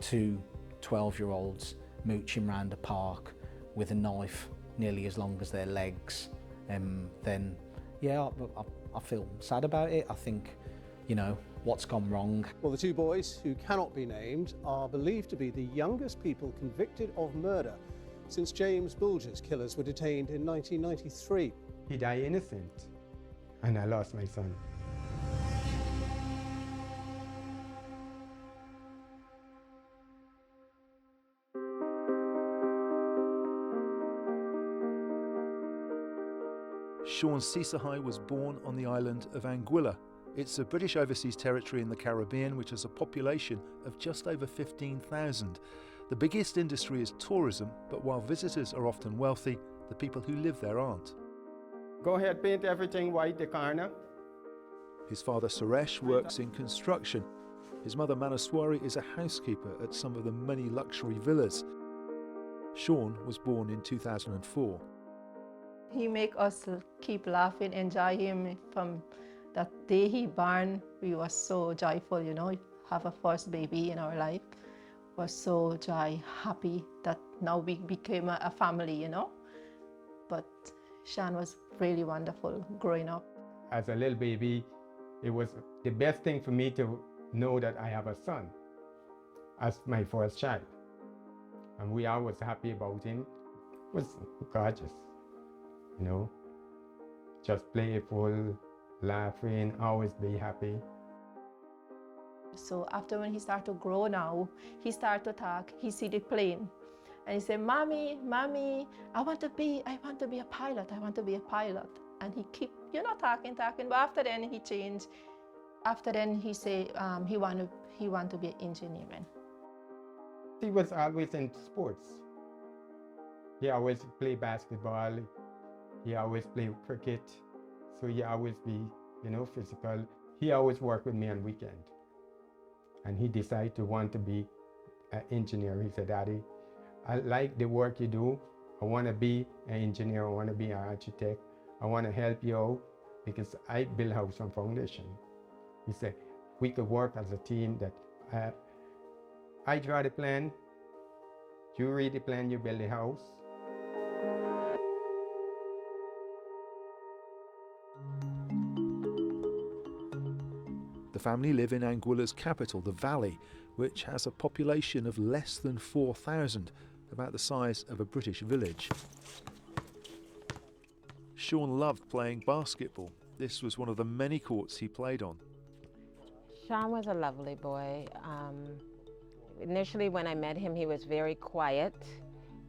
two 12-year-olds mooching around a park with a knife nearly as long as their legs. Then, yeah, I feel sad about it. I think, you know, what's gone wrong. Well, the two boys, who cannot be named, are believed to be the youngest people convicted of murder since James Bulger's killers were detained in 1993. He died innocent, and I lost my son. Sean Sisahai was born on the island of Anguilla. It's a British overseas territory in the Caribbean which has a population of just over 15,000. The biggest industry is tourism, but while visitors are often wealthy, the people who live there aren't. Go ahead, paint everything white, the corner. His father Suresh works in construction. His mother Manaswari is a housekeeper at some of the many luxury villas. Sean was born in 2004. He make us keep laughing, enjoy him. From that day he born, we were so joyful, you know, have a first baby in our life. We're so happy that now we became a family, you know. But Sean was really wonderful growing up. As a little baby, it was the best thing for me to know that I have a son as my first child. And we always happy about him. It was gorgeous. You know, just playful, laughing, always be happy. So after when he started to grow now, he started to talk, he see the plane. And he said, Mommy, I want to be a pilot, I want to be a pilot. And he keep, you know, talking, but after then he changed. After then he say he want to be an engineer. He was always in sports. He always play basketball. He always play cricket, so he always be, you know, physical. He always work with me on weekend. And he decided to want to be an engineer. He said, Daddy, I like the work you do. I want to be an engineer. I want to be an architect. I want to help you out because I build house on foundation. He said, we could work as a team that I draw the plan, you read the plan, you build the house. The family live in Anguilla's capital, the Valley, which has a population of less than 4,000, about the size of a British village. Sean loved playing basketball. This was one of the many courts he played on. Sean was a lovely boy. Initially when I met him, he was very quiet.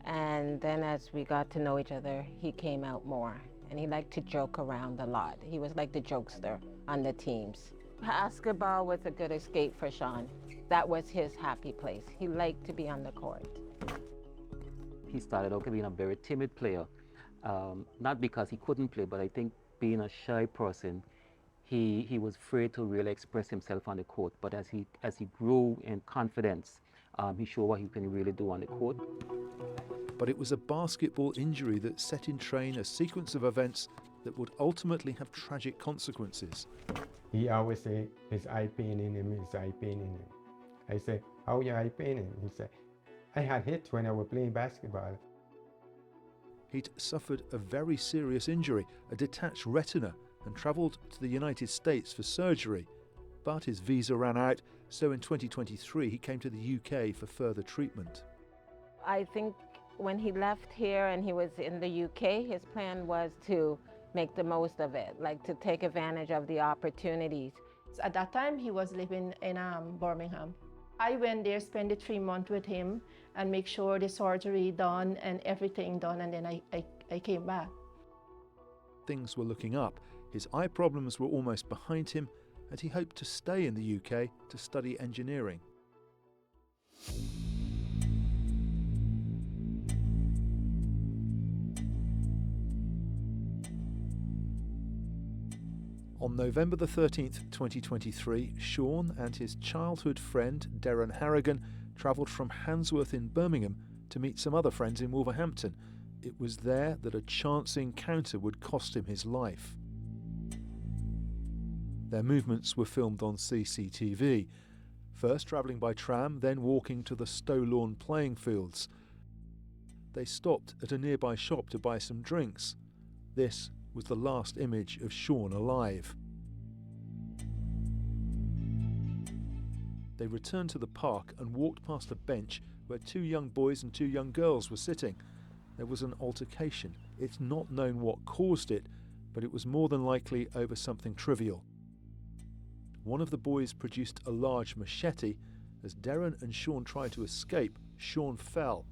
And then as we got to know each other, he came out more. And he liked to joke around a lot. He was like the jokester on the teams. Basketball was a good escape for Sean. That was his happy place. He liked to be on the court. He started out being a very timid player, not because he couldn't play, but I think being a shy person, he was afraid to really express himself on the court. But as he grew in confidence, he showed what he can really do on the court. But it was a basketball injury that set in train a sequence of events that would ultimately have tragic consequences. He always say, his eye paining him, his eye paining him. I say, how your eye paining? He said, I had hit when I was playing basketball. He'd suffered a very serious injury, a detached retina, and travelled to the United States for surgery. But his visa ran out, so in 2023 he came to the UK for further treatment. I think when he left here and he was in the UK, his plan was to make the most of it, like to take advantage of the opportunities. At that time, he was living in Birmingham. I went there, spent the 3 months with him and make sure the surgery done and everything done, and then I came back. Things were looking up. His eye problems were almost behind him, and he hoped to stay in the UK to study engineering. On November the 13th, 2023, Sean and his childhood friend Darren Harrigan travelled from Handsworth in Birmingham to meet some other friends in Wolverhampton. It was there that a chance encounter would cost him his life. Their movements were filmed on CCTV, first travelling by tram, then walking to the Stow Lawn playing fields. They stopped at a nearby shop to buy some drinks. This was the last image of Sean alive. They returned to the park and walked past a bench where 2 young boys and 2 young girls were sitting. There was an altercation. It's not known what caused it, but it was more than likely over something trivial. One of the boys produced a large machete. As Darren and Sean tried to escape, Sean fell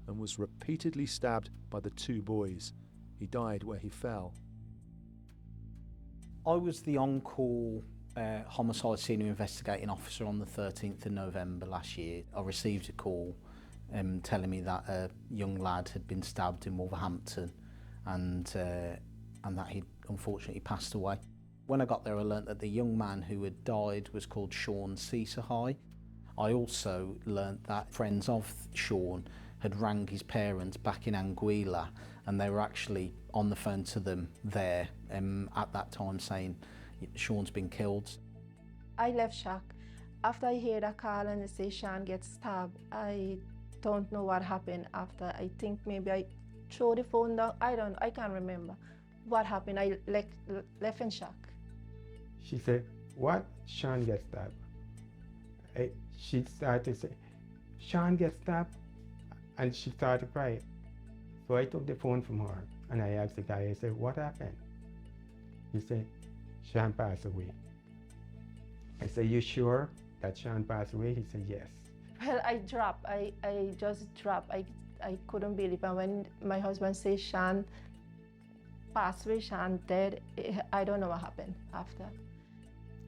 and was repeatedly stabbed by the 2 boys. He died where he fell. I was the on-call homicide senior investigating officer on the 13th of November last year. I received a call telling me that a young lad had been stabbed in Wolverhampton and that he'd unfortunately passed away. When I got there, I learnt that the young man who had died was called Sean Ceasahigh. I also learnt that friends of Sean had rang his parents back in Anguilla, and they were actually on the phone to them there at that time saying Sean's been killed. I left shock. After I hear that call and they say Sean gets stabbed, I don't know what happened after. I think maybe I threw the phone down. I can't remember what happened. I left in shock. She said, "What? Sean gets stabbed?" She started to say, "Sean gets stabbed?" And she started crying. So I took the phone from her and I asked the guy, I said, "What happened?" He said, "Sean passed away." I said, "You sure that Sean passed away?" He said, "Yes." Well, I dropped. I just dropped. I couldn't believe it. And when my husband said Sean passed away, Sean dead, I don't know what happened after.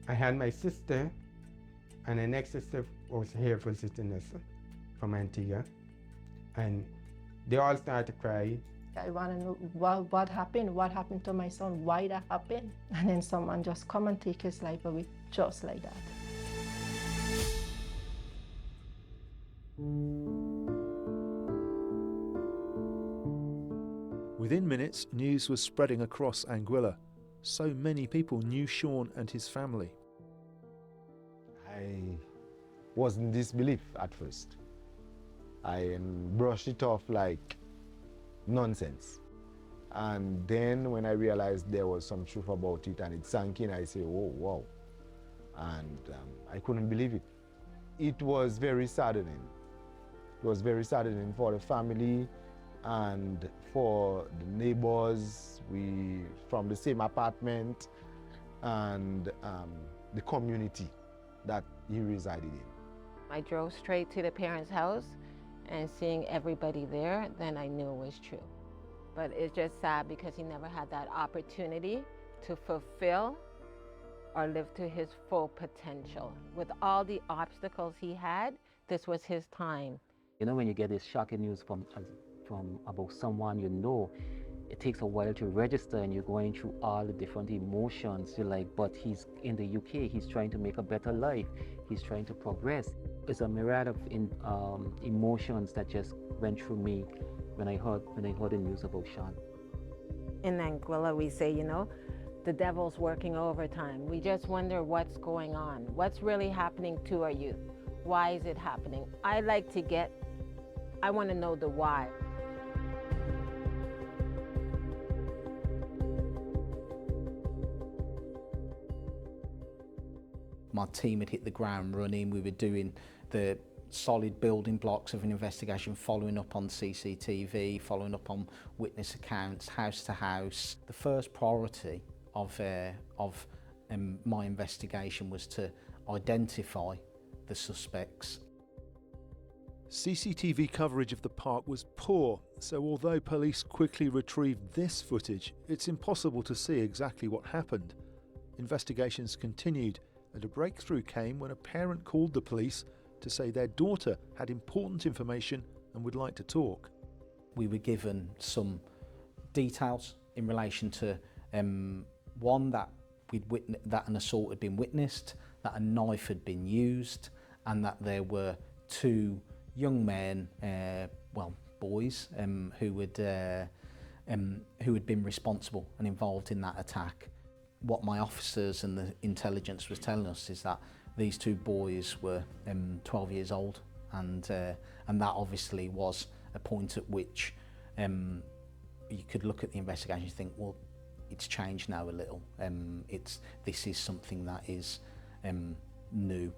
I had my sister and the next sister was here visiting us from Antigua. And they all started to cry. I want to know what happened. What happened to my son? Why that happened? And then someone just come and take his life away, just like that. Within minutes, news was spreading across Anguilla. So many people knew Sean and his family. I was in disbelief at first. I brushed it off like nonsense. And then when I realized there was some truth about it and it sank in, I said, "Oh, wow." And I couldn't believe it. It was very saddening. It was very saddening for the family and for the neighbors, we from the same apartment, and the community that he resided in. I drove straight to the parents' house, and seeing everybody there, then I knew it was true. But it's just sad because he never had that opportunity to fulfill or live to his full potential. With all the obstacles he had, this was his time. You know, when you get this shocking news from about someone you know, it takes a while to register and you're going through all the different emotions. You're like, but he's in the UK, he's trying to make a better life, he's trying to progress. It's a myriad of emotions that just went through me when I heard the news about Sean. In Anguilla, we say, you know, the devil's working overtime. We just wonder what's going on. What's really happening to our youth? Why is it happening? I want to know the why. My team had hit the ground running. We were doing the solid building blocks of an investigation, following up on CCTV, following up on witness accounts, house to house. The first priority of my investigation was to identify the suspects. CCTV coverage of the park was poor, so although police quickly retrieved this footage, it's impossible to see exactly what happened. Investigations continued, and a breakthrough came when a parent called the police to say their daughter had important information and would like to talk. We were given some details in relation to one, that that an assault had been witnessed, that a knife had been used, and that there were two young men, boys, who had been responsible and involved in that attack. What my officers and the intelligence was telling us is that these two boys were 12 years old, and that obviously was a point at which you could look at the investigation and think, well, it's changed now a little. This is something that is new.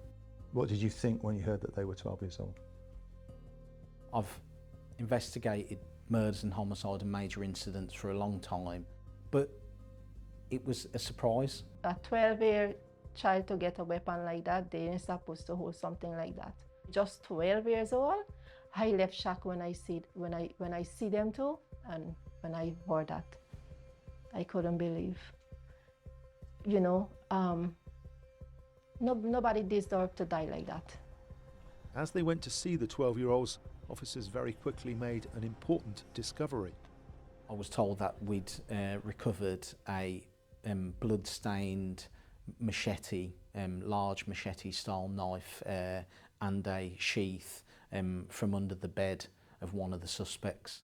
What did you think when you heard that they were 12 years old? I've investigated murders and homicide and major incidents for a long time, but it was a surprise. A 12-year child to get a weapon like that, they ain't supposed to hold something like that. Just 12 years old, I left shocked when I see them too, and when I heard that. I couldn't believe. Nobody deserved to die like that. As they went to see the 12-year-olds, officers very quickly made an important discovery. I was told that we'd recovered a blood-stained machete, large machete-style knife, and a sheath from under the bed of one of the suspects.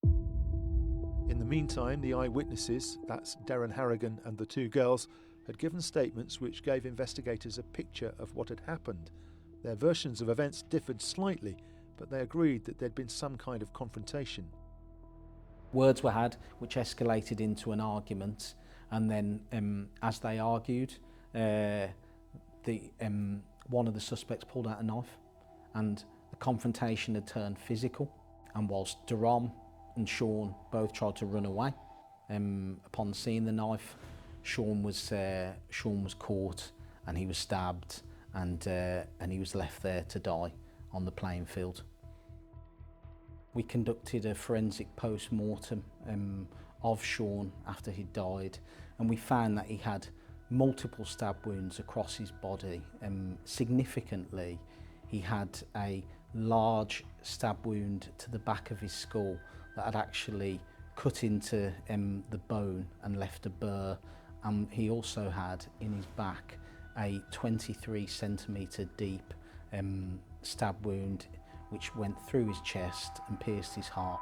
In the meantime, the eyewitnesses, that's Darren Harrigan and the two girls, had given statements which gave investigators a picture of what had happened. Their versions of events differed slightly, but they agreed that there'd been some kind of confrontation. Words were had which escalated into an argument, and then as they argued, one of the suspects pulled out a knife, and the confrontation had turned physical. And whilst Darom and Sean both tried to run away, upon seeing the knife, Sean was caught and he was stabbed, and he was left there to die on the playing field. We conducted a forensic post-mortem of Sean after he died, and we found that he had multiple stab wounds across his body. Significantly, he had a large stab wound to the back of his skull that had actually cut into the bone and left a burr. He also had in his back a 23 centimetre deep stab wound which went through his chest and pierced his heart.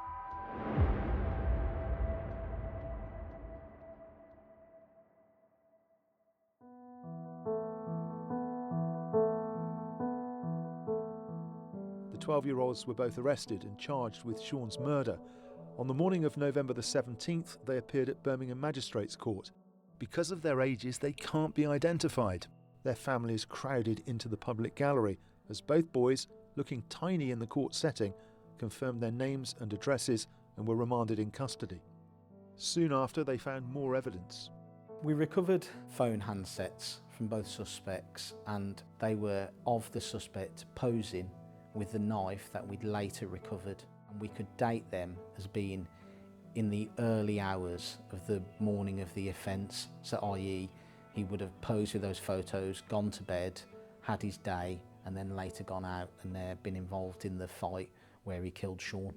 The 12-year-olds were both arrested and charged with Sean's murder. On the morning of November the 17th, they appeared at Birmingham Magistrates Court. Because of their ages, they can't be identified. Their families crowded into the public gallery as both boys, looking tiny in the court setting, confirmed their names and addresses and were remanded in custody. Soon after, they found more evidence. We recovered phone handsets from both suspects, and they were of the suspect posing with the knife that we'd later recovered. And we could date them as being in the early hours of the morning of the offence, so i.e. he would have posed with those photos, gone to bed, had his day, and then later gone out and been involved in the fight where he killed Sean.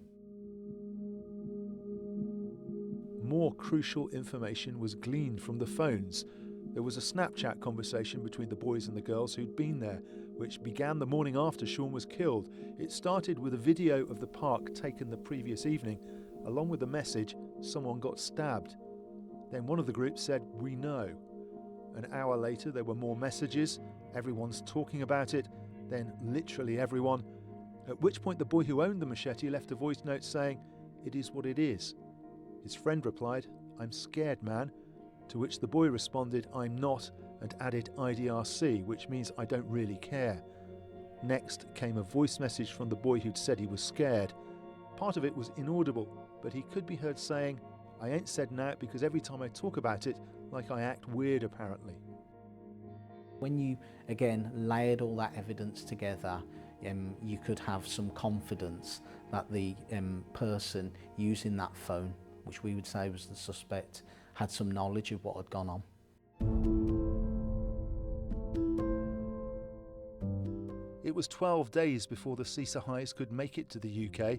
More crucial information was gleaned from the phones. There was a Snapchat conversation between the boys and the girls who'd been there, which began the morning after Sean was killed. It started with a video of the park taken the previous evening, along with the message, "Someone got stabbed." Then one of the groups said, "We know." An hour later there were more messages, everyone's talking about it, then literally everyone, at which point the boy who owned the machete left a voice note saying, "It is what it is." His friend replied, "I'm scared, man," to which the boy responded, "I'm not," and added IDRC, which means I don't really care. Next came a voice message from the boy who'd said he was scared. Part of it was inaudible, but he could be heard saying, "I ain't said now because every time I talk about it, like I act weird apparently." When you, again, layered all that evidence together, you could have some confidence that the person using that phone, which we would say was the suspect, had some knowledge of what had gone on. It was 12 days before the Cesarhais could make it to the UK,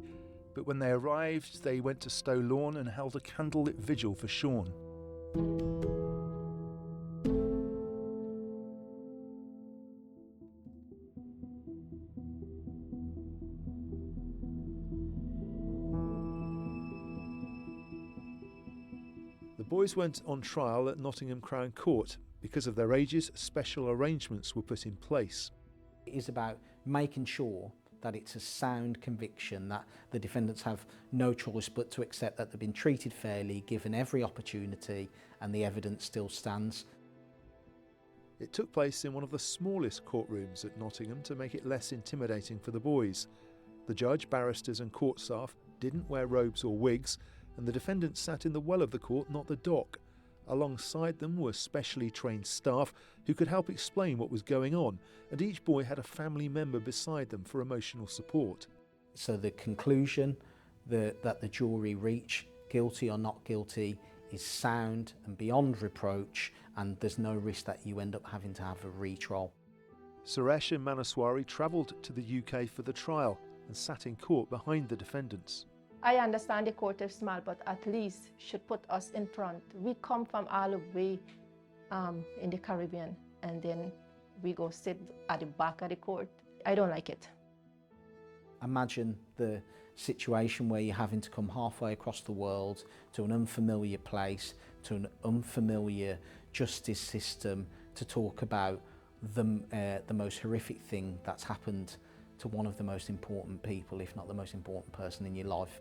but when they arrived, they went to Stow Lawn and held a candlelit vigil for Sean. The boys went on trial at Nottingham Crown Court. Because of their ages, special arrangements were put in place. It is about making sure that it's a sound conviction, that the defendants have no choice but to accept that they've been treated fairly, given every opportunity, and the evidence still stands. It took place in one of the smallest courtrooms at Nottingham to make it less intimidating for the boys. The judge, barristers and court staff didn't wear robes or wigs, and the defendants sat in the well of the court, not the dock. Alongside them were specially trained staff who could help explain what was going on, and each boy had a family member beside them for emotional support. So the conclusion that the jury reach, guilty or not guilty, is sound and beyond reproach, and there's no risk that you end up having to have a retrial. Suresh and Manaswari travelled to the UK for the trial and sat in court behind the defendants. I understand the court is small, but at least should put us in front. We come from all the way in the Caribbean, and then we go sit at the back of the court. I don't like it. Imagine the situation where you're having to come halfway across the world to an unfamiliar place, to an unfamiliar justice system, to talk about the most horrific thing that's happened to one of the most important people, if not the most important person in your life.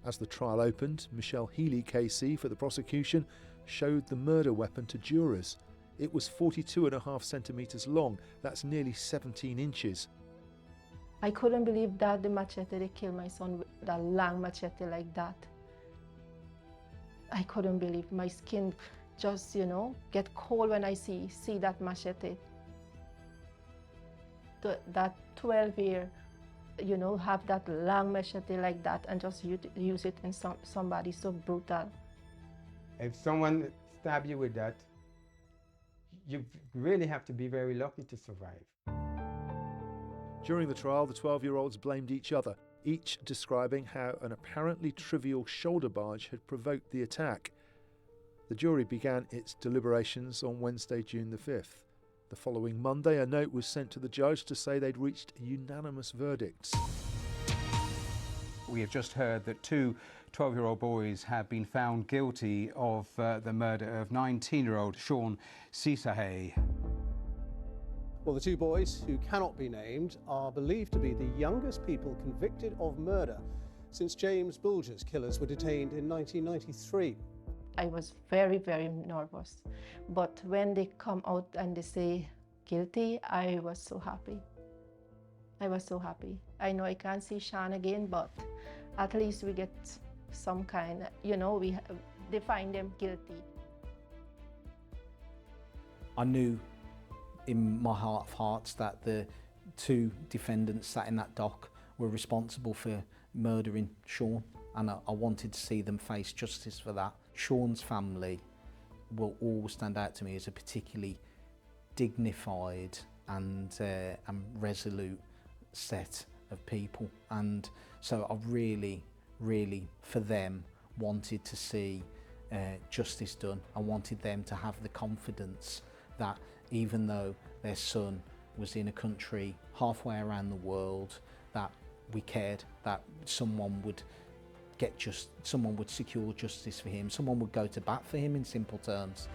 As the trial opened, Michelle Healy KC for the prosecution showed the murder weapon to jurors. It was 42.5 centimetres long, that's nearly 17 inches. I couldn't believe that the machete, they killed my son with a long machete like that. I couldn't believe. My skin just, get cold when I see that machete. That 12-year, have that long machete like that and just use it in somebody so brutal. If someone stab you with that, you really have to be very lucky to survive. During the trial, the 12-year-olds blamed each other, each describing how an apparently trivial shoulder barge had provoked the attack. The jury began its deliberations on Wednesday, June the 5th. The following Monday, a note was sent to the judge to say they'd reached unanimous verdicts. We have just heard that two 12-year-old boys have been found guilty of the murder of 19-year-old Sean Cesarhais. Well, the two boys, who cannot be named, are believed to be the youngest people convicted of murder since James Bulger's killers were detained in 1993. I was very, very nervous. But when they come out and they say guilty, I was so happy. I was so happy. I know I can't see Sean again, but at least we get some kind, they find them guilty. I knew in my heart of hearts that the two defendants sat in that dock were responsible for murdering Sean, and I wanted to see them face justice for that. Sean's family will always stand out to me as a particularly dignified and resolute set of people, and so I really, for them, wanted to see justice done. I wanted them to have the confidence that even though their son was in a country halfway around the world, that we cared, that someone would secure justice for him, someone would go to bat for him in simple terms.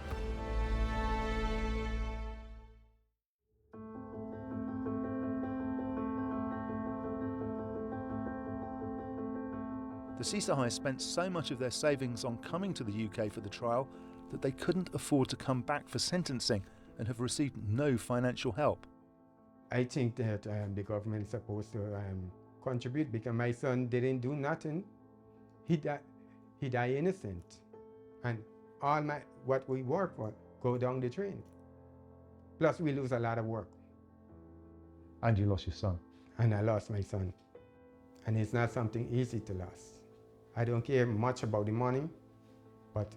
The Cesarhais spent so much of their savings on coming to the UK for the trial that they couldn't afford to come back for sentencing and have received no financial help. I think that the government is supposed to contribute, because my son didn't do nothing. He died innocent, and all what we work for go down the drain. Plus we lose a lot of work. And you lost your son. And I lost my son. And it's not something easy to lose. I don't care much about the money, but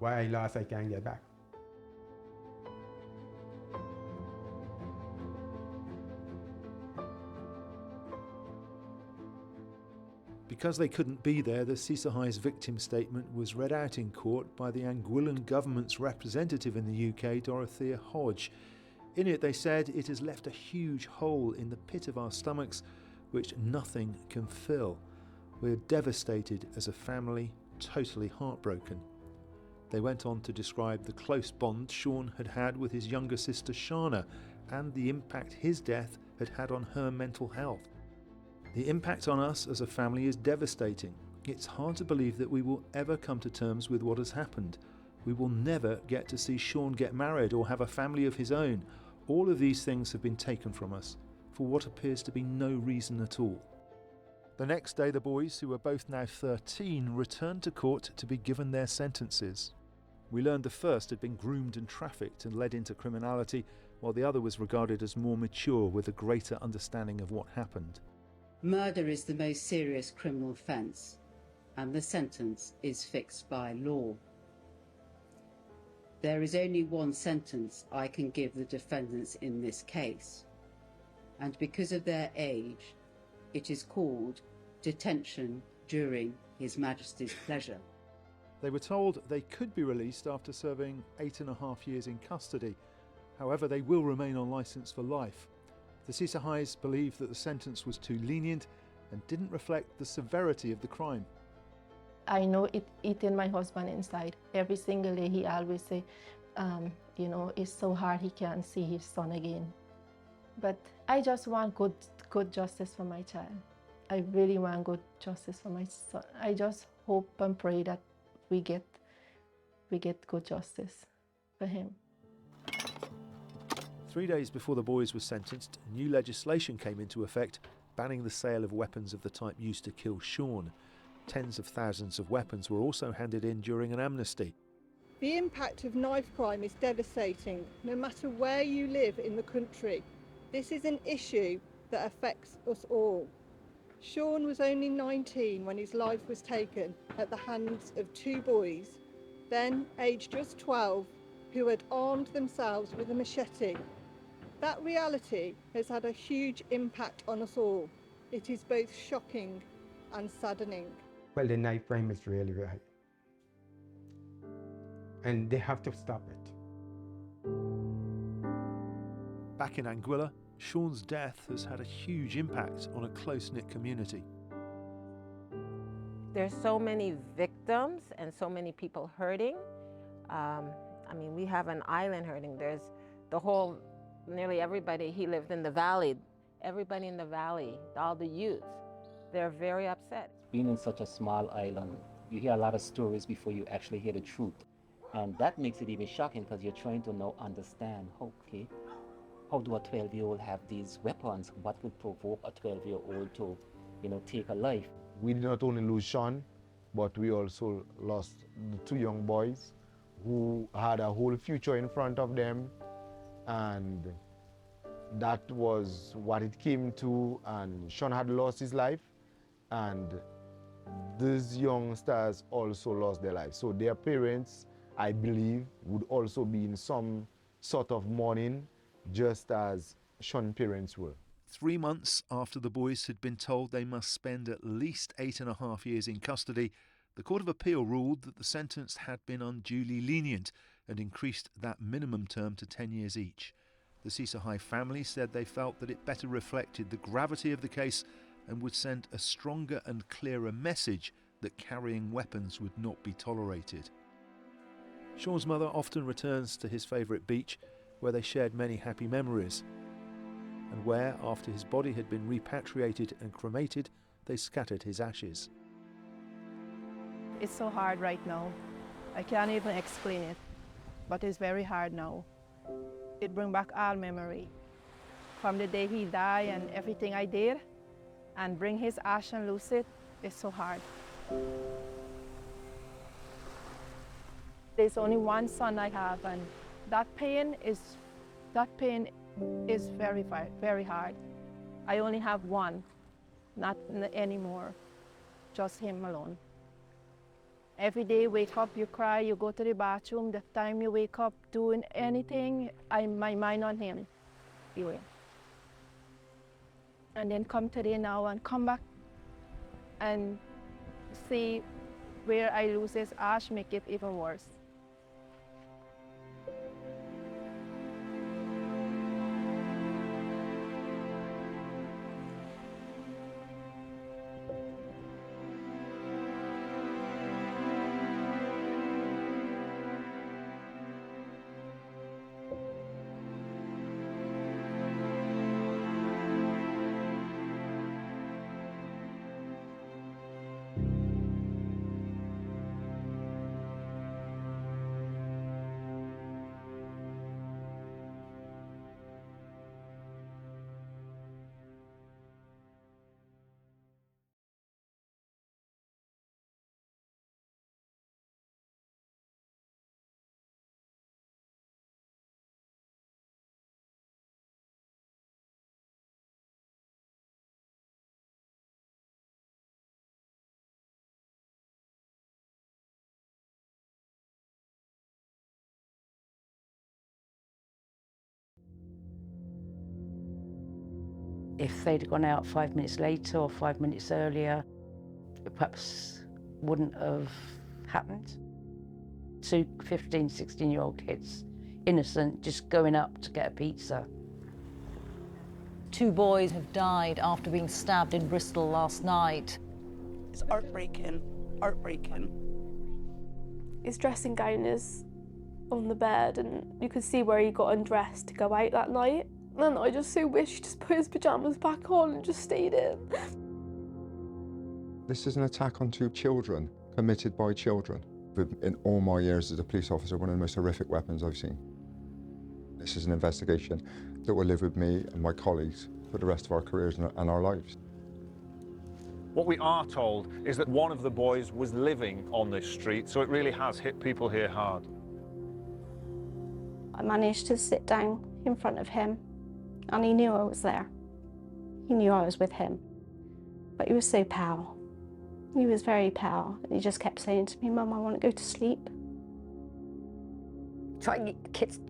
what I lost, I can't get back. Because they couldn't be there, the Sisahai's victim statement was read out in court by the Anguillan government's representative in the UK, Dorothea Hodge. In it they said, "It has left a huge hole in the pit of our stomachs which nothing can fill. We're devastated as a family, totally heartbroken." They went on to describe the close bond Sean had had with his younger sister Shana and the impact his death had had on her mental health. "The impact on us as a family is devastating. It's hard to believe that we will ever come to terms with what has happened. We will never get to see Sean get married or have a family of his own. All of these things have been taken from us for what appears to be no reason at all." The next day, the boys, who were both now 13, returned to court to be given their sentences. We learned the first had been groomed and trafficked and led into criminality, while the other was regarded as more mature with a greater understanding of what happened. Murder is the most serious criminal offence, and the sentence is fixed by law. There is only one sentence I can give the defendants in this case, and because of their age, it is called detention during His Majesty's pleasure. They were told they could be released after serving 8.5 years in custody. However, they will remain on licence for life. The Sisahais believed that the sentence was too lenient and didn't reflect the severity of the crime. I know it eating my husband inside. Every single day he always say, you know, it's so hard he can't see his son again. But I just want good justice for my child. I really want good justice for my son. I just hope and pray that we get good justice for him. 3 days before the boys were sentenced, new legislation came into effect banning the sale of weapons of the type used to kill Sean. Tens of thousands of weapons were also handed in during an amnesty. The impact of knife crime is devastating, no matter where you live in the country. This is an issue that affects us all. Sean was only 19 when his life was taken at the hands of two boys, then aged just 12, who had armed themselves with a machete. That reality has had a huge impact on us all. It is both shocking and saddening. Well, the knife crime is really right. And they have to stop it. Back in Anguilla, Sean's death has had a huge impact on a close-knit community. There's so many victims and so many people hurting. I mean, we have an island hurting. There's the whole, nearly everybody, he lived in the valley. Everybody in the valley, all the youth, they're very upset. Being in such a small island, you hear a lot of stories before you actually hear the truth. And that makes it even shocking because you're trying to now understand, okay, how do a 12-year-old have these weapons? What would provoke a 12-year-old to, take a life? We did not only lose Sean, but we also lost the two young boys who had a whole future in front of them, and that was what it came to. And Sean had lost his life, and these youngsters also lost their lives. So their parents, I believe, would also be in some sort of mourning, just as Sean's parents were. 3 months after the boys had been told they must spend at least 8.5 years in custody, the Court of Appeal ruled that the sentence had been unduly lenient and increased that minimum term to 10 years each. The Sisahai family said they felt that it better reflected the gravity of the case and would send a stronger and clearer message that carrying weapons would not be tolerated. Sean's mother often returns to his favourite beach, where they shared many happy memories, and where, after his body had been repatriated and cremated, they scattered his ashes. It's so hard right now. I can't even explain it, but it's very hard now. It brings back all memory. From the day he died and everything I did, and bring his ash and lose it, it's so hard. There's only one son I have, and that pain is very, very hard. I only have one, not anymore, just him alone. Every day, wake up, you cry, you go to the bathroom. The time you wake up doing anything, my mind on him. Anyway. And then come today now and come back and see where I lose this ash, make it even worse. If they'd gone out 5 minutes later or 5 minutes earlier, it perhaps wouldn't have happened. 2 15, 16-year-old kids, innocent, just going up to get a pizza. 2 boys have died after being stabbed in Bristol last night. It's heartbreaking, heartbreaking. His dressing gown is on the bed and you could see where he got undressed to go out that night. And I just so wish he just put his pyjamas back on and just stayed in. This is an attack on 2 children, committed by children. In all my years as a police officer, one of the most horrific weapons I've seen. This is an investigation that will live with me and my colleagues for the rest of our careers and our lives. What we are told is that one of the boys was living on this street, so it really has hit people here hard. I managed to sit down in front of him and he knew I was there. He knew I was with him, but he was so pale. He was very pale. He just kept saying to me, "Mum, I want to go to sleep." Try and keep the kids.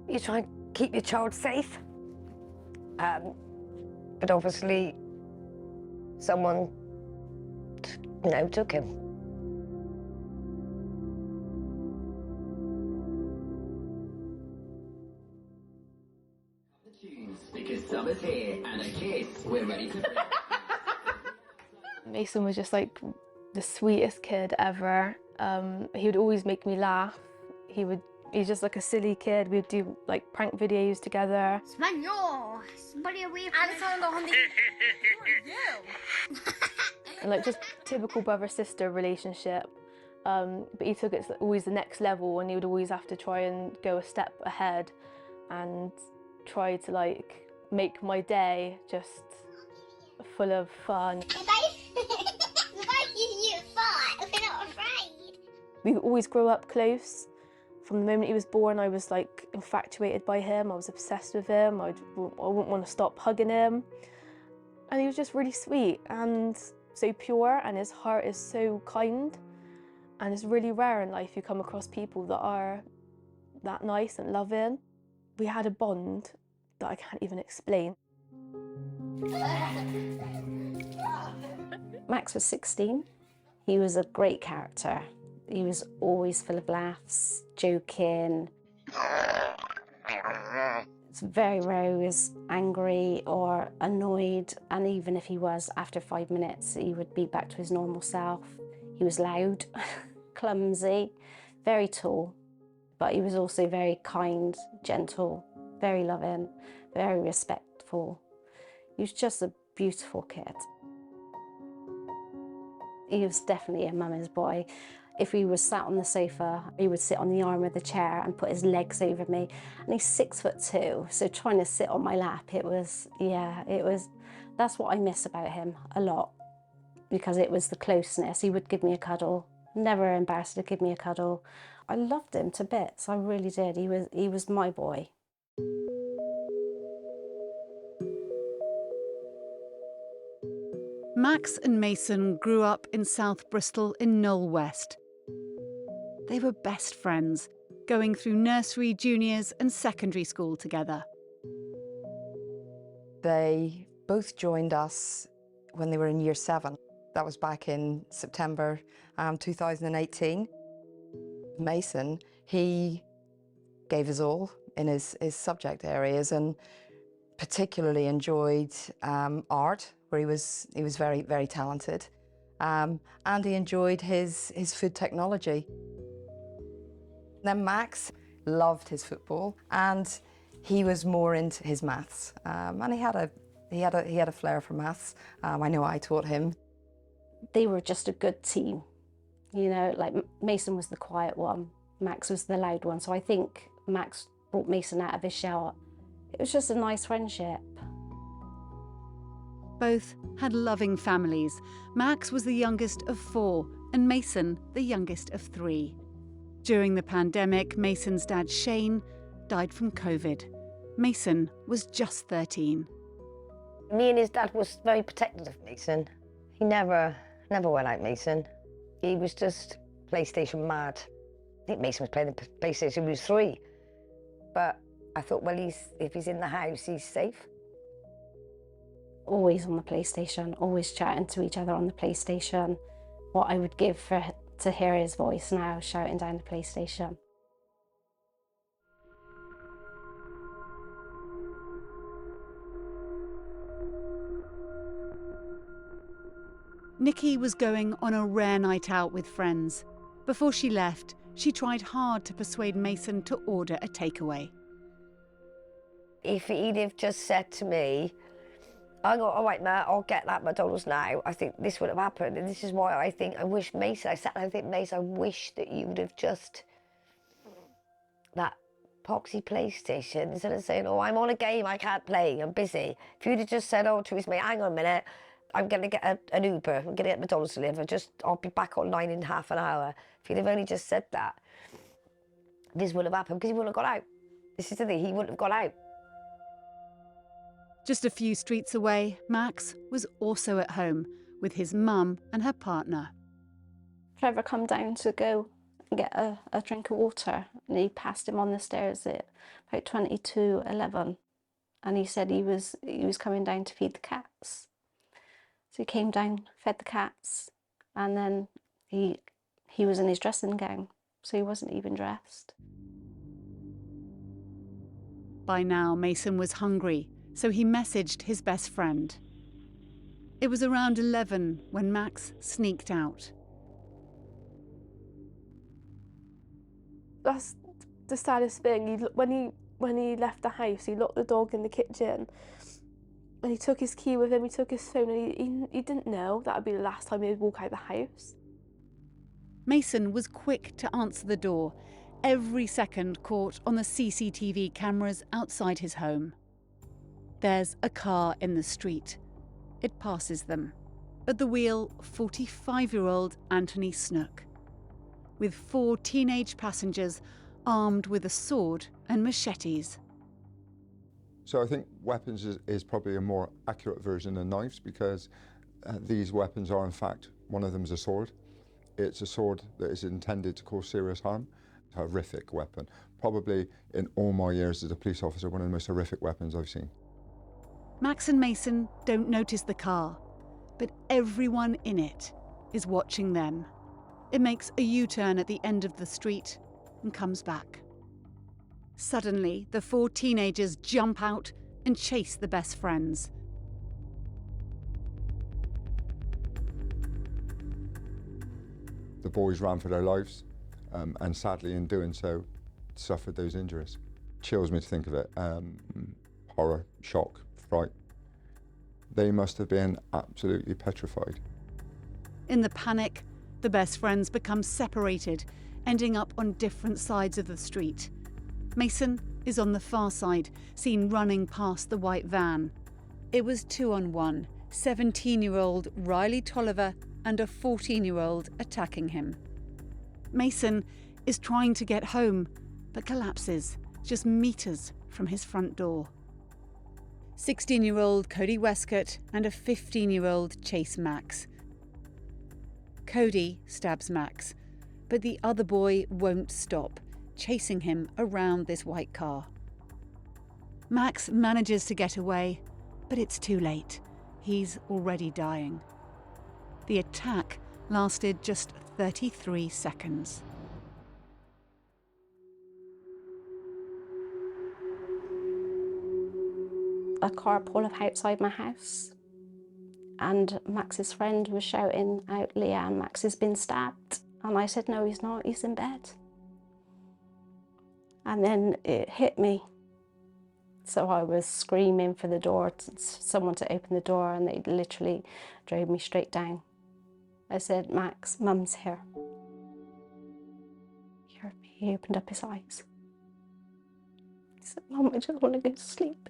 You try and keep your child safe. But obviously, someone, took him. Because summer's here and a kiss, we're ready to... Mason was just like the sweetest kid ever. He would always make me laugh. He's just like a silly kid. We'd do like prank videos together. And like just typical brother-sister relationship. But he took it always the next level and he would always have to try and go a step ahead and try to like make my day just full of fun. We always grew up close. From the moment he was born, I was like infatuated by him. I was obsessed with him. I wouldn't want to stop hugging him. And he was just really sweet and so pure, and his heart is so kind. And it's really rare in life you come across people that are that nice and loving. We had a bond that I can't even explain. Max was 16. He was a great character. He was always full of laughs, joking. It's very rare he was angry or annoyed, and even if he was, after 5 minutes, he would be back to his normal self. He was loud, clumsy, very tall, but he was also very kind, gentle, very loving, very respectful. He was just a beautiful kid. He was definitely a mama's boy. If he was sat on the sofa, he would sit on the arm of the chair and put his legs over me. And he's 6'2", so trying to sit on my lap, that's what I miss about him a lot, because it was the closeness. He would give me a cuddle, never embarrassed to give me a cuddle. I loved him to bits, I really did. He was my boy. Max and Mason grew up in South Bristol in Knoll West. They were best friends, going through nursery, juniors and secondary school together. They both joined us when they were in year 7. That was back in September 2018. Mason, he gave us all in his subject areas and particularly enjoyed art, where he was very, very talented. And he enjoyed his food technology. Then Max loved his football and he was more into his maths. And he had a flair for maths. I know I taught him. They were just a good team. You know, like Mason was the quiet one, Max was the loud one. So I think Max brought Mason out of his shell. It was just a nice friendship. Both had loving families. Max was the youngest of 4 and Mason the youngest of 3. During the pandemic, Mason's dad, Shane, died from COVID. Mason was just 13. Me and his dad was very protective of Mason. He never went out Mason. He was just PlayStation mad. I think Mason was playing the PlayStation when he was 3. But I thought, well, if he's in the house, he's safe. Always on the PlayStation, always chatting to each other on the PlayStation. What I would give to hear his voice now, shouting down the PlayStation. Nikki was going on a rare night out with friends. Before she left, she tried hard to persuade Mason to order a takeaway. If he'd have just said to me, I go, all right, Matt, I'll get that McDonald's now, I think this would have happened. And this is why I think, I wish Mason, I sat and I think, Mason, I wish that you would have just, that poxy PlayStation, instead of saying, oh, I'm on a game, I can't play, I'm busy. If you'd have just said, oh, to his mate, hang on a minute, I'm going to get an Uber, I'm going to get McDonald's delivered, I'll be back online in half an hour. If he'd have only just said that, this would have happened, because he wouldn't have got out. This is the thing, he wouldn't have got out. Just a few streets away, Max was also at home with his mum and her partner. Trevor come down to go and get a drink of water, and he passed him on the stairs at about 22:11, and he said he was coming down to feed the cats. So he came down, fed the cats, and then he was in his dressing gown, so he wasn't even dressed. By now, Mason was hungry, so he messaged his best friend. It was around 11 when Max sneaked out. That's the saddest thing. When he left the house, he locked the dog in the kitchen, and he took his key with him, he took his phone, and he didn't know that would be the last time he would walk out the house. Mason was quick to answer the door, every second caught on the CCTV cameras outside his home. There's a car in the street. It passes them. At the wheel, 45-year-old Anthony Snook, with 4 teenage passengers armed with a sword and machetes. So I think weapons is probably a more accurate version than knives, because these weapons are in fact, one of them is a sword. It's a sword that is intended to cause serious harm. A horrific weapon. Probably in all my years as a police officer, one of the most horrific weapons I've seen. Max and Mason don't notice the car, but everyone in it is watching them. It makes a U-turn at the end of the street and comes back. Suddenly, the 4 teenagers jump out and chase the best friends. The boys ran for their lives, and sadly in doing so, suffered those injuries. Chills me to think of it. Horror, shock, fright. They must have been absolutely petrified. In the panic, the best friends become separated, ending up on different sides of the street. Mason is on the far side, seen running past the white van. It was 2-on-1, 17-year-old Riley Tolliver and a 14-year-old attacking him. Mason is trying to get home, but collapses just meters from his front door. 16-year-old Cody Westcott and a 15-year-old Chase Max. Cody stabs Max, but the other boy won't stop, chasing him around this white car. Max manages to get away, but it's too late. He's already dying. The attack lasted just 33 seconds. A car pulled up outside my house and Max's friend was shouting out, "Leanne, Max has been stabbed." And I said, "No, he's not, he's in bed." And then it hit me. So I was screaming for the door, someone to open the door, and they literally drove me straight down. I said, "Max, Mum's here." He heard me, he opened up his eyes. He said, "Mum, I just want to go to sleep."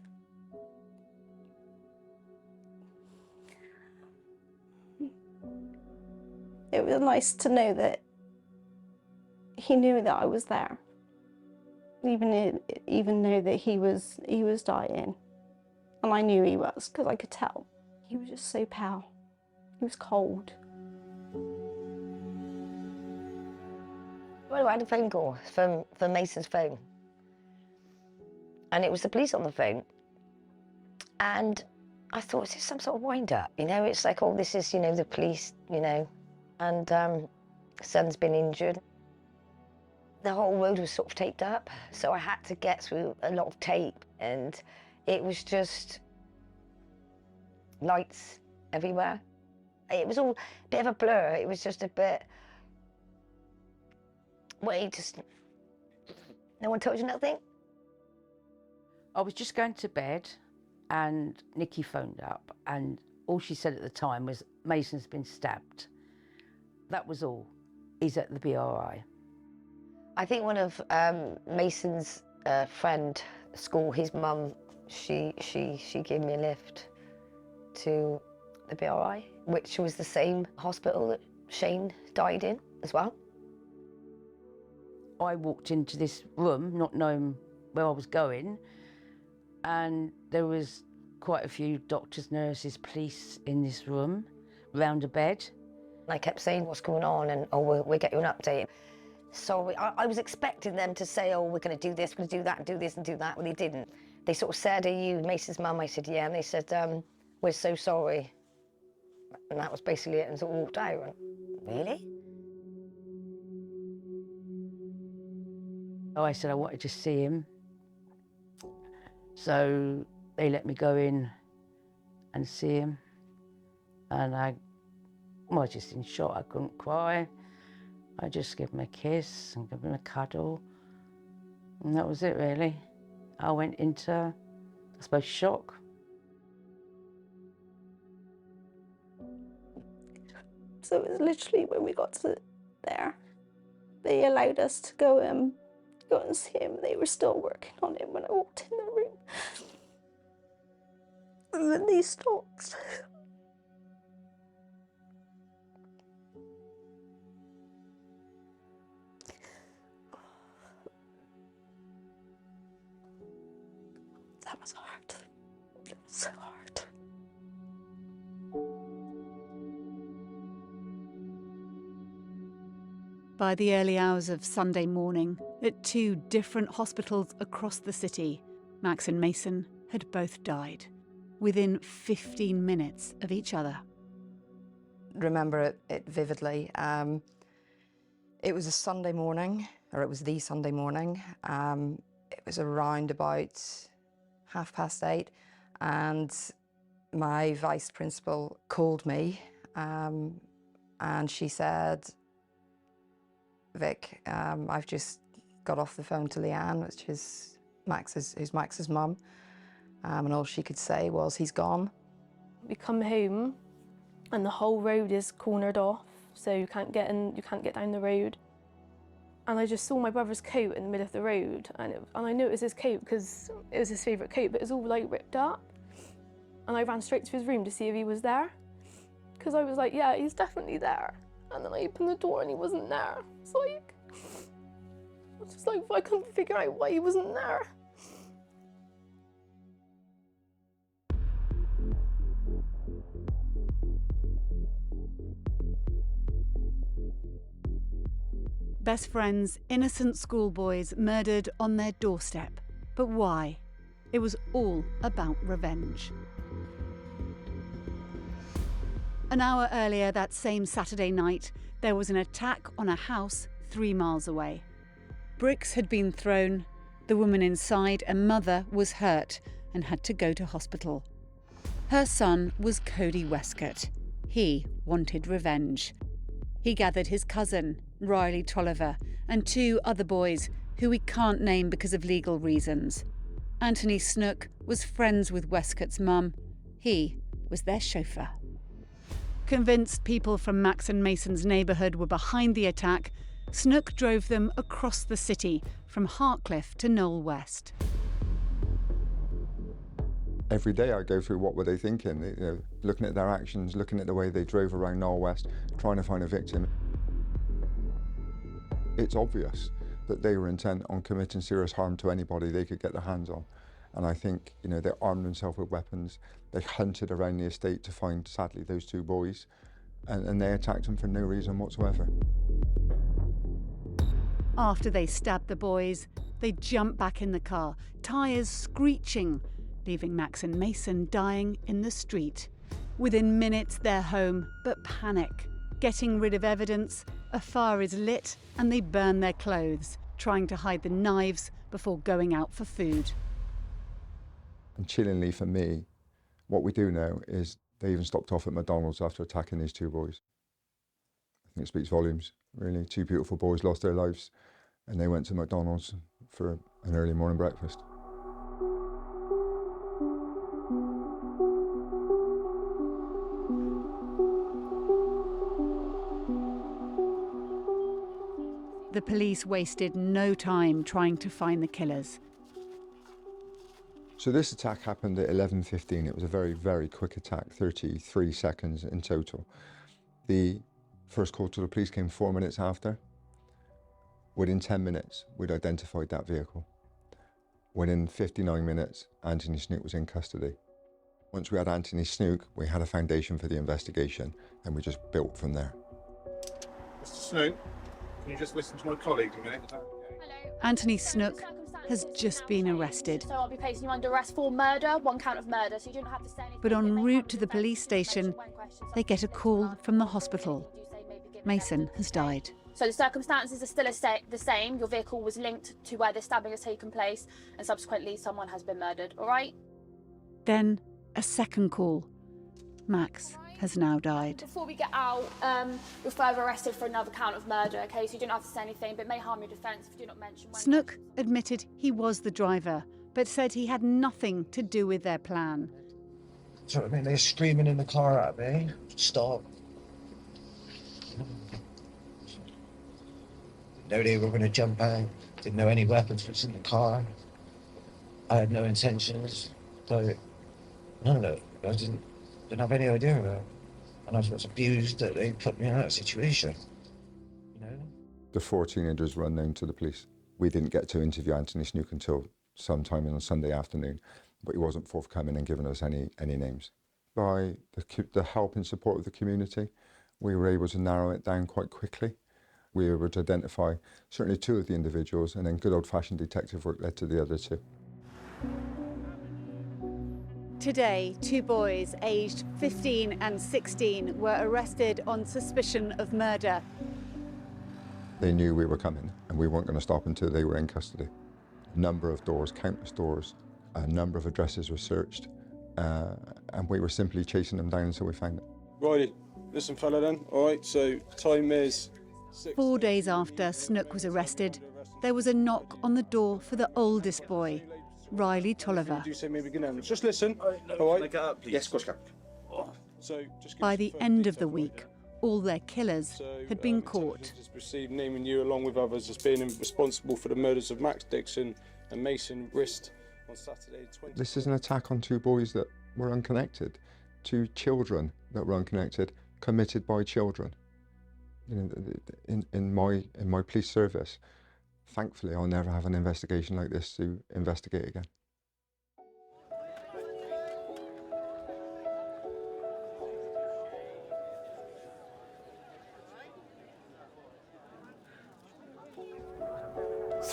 It was nice to know that he knew that I was there, even though that he was dying, and I knew he was because I could tell. He was just so pale. He was cold. Well, I had a phone call from Mason's phone, and it was the police on the phone. And I thought, is this some sort of wind-up? You know, it's like, oh, this is, you know, the police, you know, and son's been injured. The whole road was sort of taped up, so I had to get through a lot of tape, and it was just lights everywhere. It was all a bit of a blur. It was just a bit, well, just, no one told you nothing? I was just going to bed and Nikki phoned up, and all she said at the time was, "Mason's been stabbed." That was all. He's at the BRI. I think one of Mason's friend at school, his mum, she gave me a lift to the BRI, which was the same hospital that Shane died in as well. I walked into this room not knowing where I was going, and there was quite a few doctors, nurses, police in this room, round a bed. I kept saying, "What's going on?" and, "Oh, we'll get you an update." So I was expecting them to say, "Oh, we're going to do this, we're going to do that, and do this and do that." Well, they didn't. They sort of said, "Are you Mason's mum?" I said, "Yeah." And they said, "We're so sorry." And that was basically it, and sort of walked out. And, really? Oh, I said I wanted to see him. So they let me go in and see him. And I was just in shock. I couldn't cry. I just gave him a kiss and gave him a cuddle. And that was it, really. I went into, I suppose, shock. So it was literally when we got to there, they allowed us to go and see him. They were still working on him when I walked in the room. And then they stopped. That was hard. It was so hard. By the early hours of Sunday morning, at two different hospitals across the city, Max and Mason had both died, within 15 minutes of each other. Remember it vividly. It was a Sunday morning, or it was the Sunday morning. It was around about 8:30, and my vice principal called me, and she said, "Vic, I've just got off the phone to Leanne," which is Max's mum, and all she could say was, "He's gone." We come home and the whole road is cornered off, so you can't get in, you can't get down the road. And I just saw my brother's coat in the middle of the road, and I knew it was his coat because it was his favourite coat, but it was all like ripped up. And I ran straight to his room to see if he was there, because I was like, yeah, he's definitely there. And then I opened the door and he wasn't there. It's like, I was just like, I couldn't figure out why he wasn't there. Best friends, innocent schoolboys murdered on their doorstep. But why? It was all about revenge. An hour earlier that same Saturday night, there was an attack on a house 3 miles away. Bricks had been thrown. The woman inside, a mother, was hurt and had to go to hospital. Her son was Cody Westcott. He wanted revenge. He gathered his cousin, Riley Tolliver, and 2 other boys who we can't name because of legal reasons. Anthony Snook was friends with Westcott's mum. He was their chauffeur. Convinced people from Max and Mason's neighbourhood were behind the attack, Snook drove them across the city from Hartcliffe to Knoll West. Every day I go through what were they thinking, looking at their actions, looking at the way they drove around Knoll West, trying to find a victim. It's obvious that they were intent on committing serious harm to anybody they could get their hands on. And I think, they armed themselves with weapons. They hunted around the estate to find, sadly, those 2 boys, and they attacked them for no reason whatsoever. After they stabbed the boys, they jumped back in the car, tyres screeching, leaving Max and Mason dying in the street. Within minutes, they're home, but panic. Getting rid of evidence, a fire is lit and they burn their clothes, trying to hide the knives before going out for food. And chillingly for me, what we do know is they even stopped off at McDonald's after attacking these 2 boys. I think it speaks volumes, really. 2 beautiful boys lost their lives and they went to McDonald's for an early morning breakfast. The police wasted no time trying to find the killers. So this attack happened at 11:15. It was a very, very quick attack, 33 seconds in total. The first call to the police came 4 minutes after. Within 10 minutes, we'd identified that vehicle. Within 59 minutes, Anthony Snook was in custody. Once we had Anthony Snook, we had a foundation for the investigation, and we just built from there. Mr. Snook, can you just listen to my colleague a minute? Anthony Snook has just been arrested. So I'll be placing you under arrest for murder, 1 count of murder, so you don't have to say anything. But en route to the police station, they get a call from the hospital. Mason has died. So the circumstances are still the same. Your vehicle was linked to where the stabbing has taken place, and subsequently someone has been murdered, all right? Then a second call. Max has now died. Before we get out, you're further arrested for another count of murder, okay? So you don't have to say anything, but it may harm your defence if you do not mention when. Snook admitted he was the driver, but said he had nothing to do with their plan. Do you know what I mean? They were screaming in the car at me, stop. Didn't know they were going to jump out, didn't know any weapons was in the car. I had no intentions, so none of it. I didn't have any idea of it. And I was abused that they put me in that situation. The 4 teenagers were unknown to the police. We didn't get to interview Anthony Snook until sometime on a Sunday afternoon, but he wasn't forthcoming and giving us any names. By the help and support of the community, we were able to narrow it down quite quickly. We were able to identify certainly 2 of the individuals, and then good old-fashioned detective work led to the other 2. Today, 2 boys aged 15 and 16 were arrested on suspicion of murder. They knew we were coming, and we weren't going to stop until they were in custody. A number of doors, countless doors, a number of addresses were searched, and we were simply chasing them down until we found it. Righty, listen fella then, all right, so time is 4 days after Snook was arrested, there was a knock on the door for the oldest boy, Riley Tolliver. Do you say maybe begin? Just listen, all right? Yes, of course, Captain. So, just by the end of the week, all their killers had been caught. Received naming you along with others as being responsible for the murders of Max Dixon and Mason Wrist on Saturday. This is an attack on 2 boys that were unconnected, 2 children that were unconnected, committed by children. In my police service, thankfully, I'll never have an investigation like this to investigate again.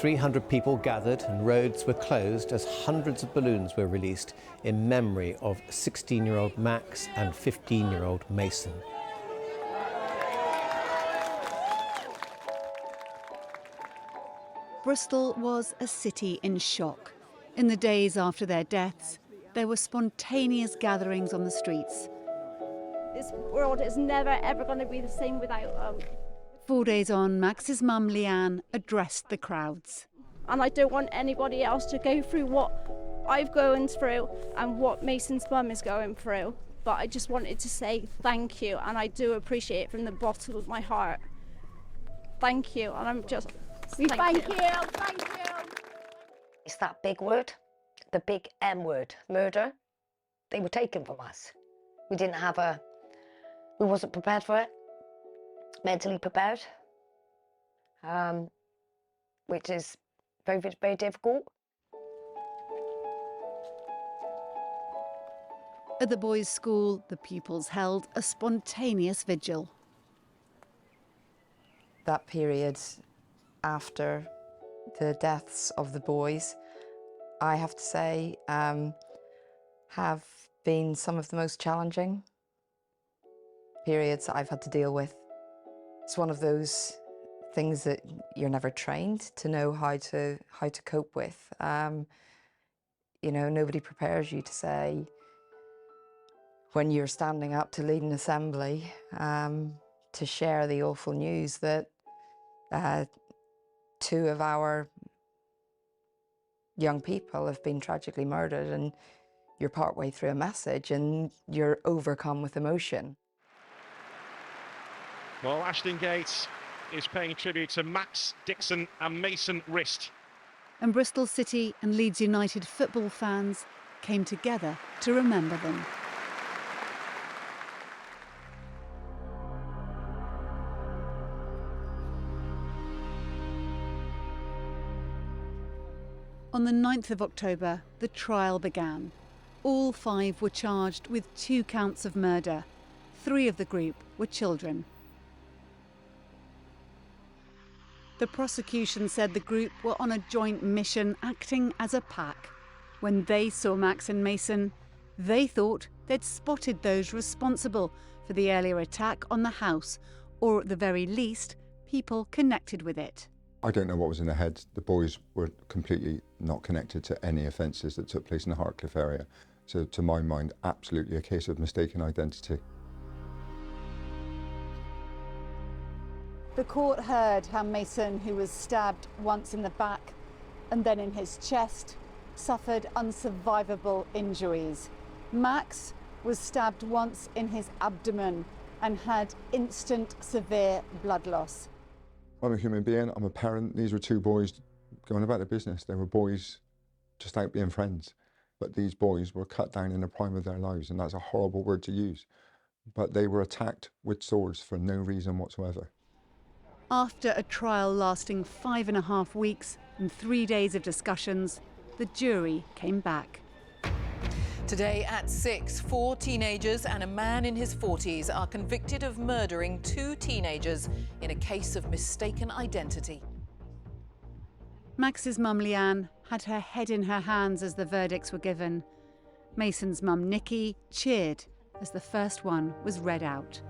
300 people gathered and roads were closed as hundreds of balloons were released in memory of 16-year-old Max and 15-year-old Mason. Bristol was a city in shock. In the days after their deaths, there were spontaneous gatherings on the streets. This world is never ever going to be the same without them. 4 days on, Max's mum, Leanne, addressed the crowds. And I don't want anybody else to go through what I've gone through and what Mason's mum is going through. But I just wanted to say thank you, and I do appreciate it from the bottom of my heart. Thank you, and I'm just... Thank you. It's that big word, the big M word, murder. They were taken from us. We didn't have we wasn't prepared for it, mentally prepared, which is very, very difficult. At the boys' school, the pupils held a spontaneous vigil. That period after the deaths of the boys, I have to say, have been some of the most challenging periods that I've had to deal with. It's one of those things that you're never trained to know how to cope with. You know, nobody prepares you to say, when you're standing up to lead an assembly, to share the awful news that 2 of our young people have been tragically murdered, and you're partway through a message and you're overcome with emotion. Well, Ashton Gates is paying tribute to Max Dixon and Mason Rist. And Bristol City and Leeds United football fans came together to remember them. On the 9th of October, the trial began. All 5 were charged with 2 counts of murder. 3 of the group were children. The prosecution said the group were on a joint mission, acting as a pack. When they saw Max and Mason, they thought they'd spotted those responsible for the earlier attack on the house, or at the very least, people connected with it. I don't know what was in their heads. The boys were completely not connected to any offences that took place in the Hartcliffe area. So to my mind, absolutely a case of mistaken identity. The court heard how Mason, who was stabbed once in the back and then in his chest, suffered unsurvivable injuries. Max was stabbed once in his abdomen and had instant severe blood loss. I'm a human being, I'm a parent. These were 2 boys going about their business. They were boys just out being friends. But these boys were cut down in the prime of their lives, and that's a horrible word to use. But they were attacked with swords for no reason whatsoever. After a trial lasting 5.5 weeks and 3 days of discussions, the jury came back. Today at 6, 4 teenagers and a man in his 40s are convicted of murdering 2 teenagers in a case of mistaken identity. Max's mum, Leanne, had her head in her hands as the verdicts were given. Mason's mum, Nikki, cheered as the first one was read out.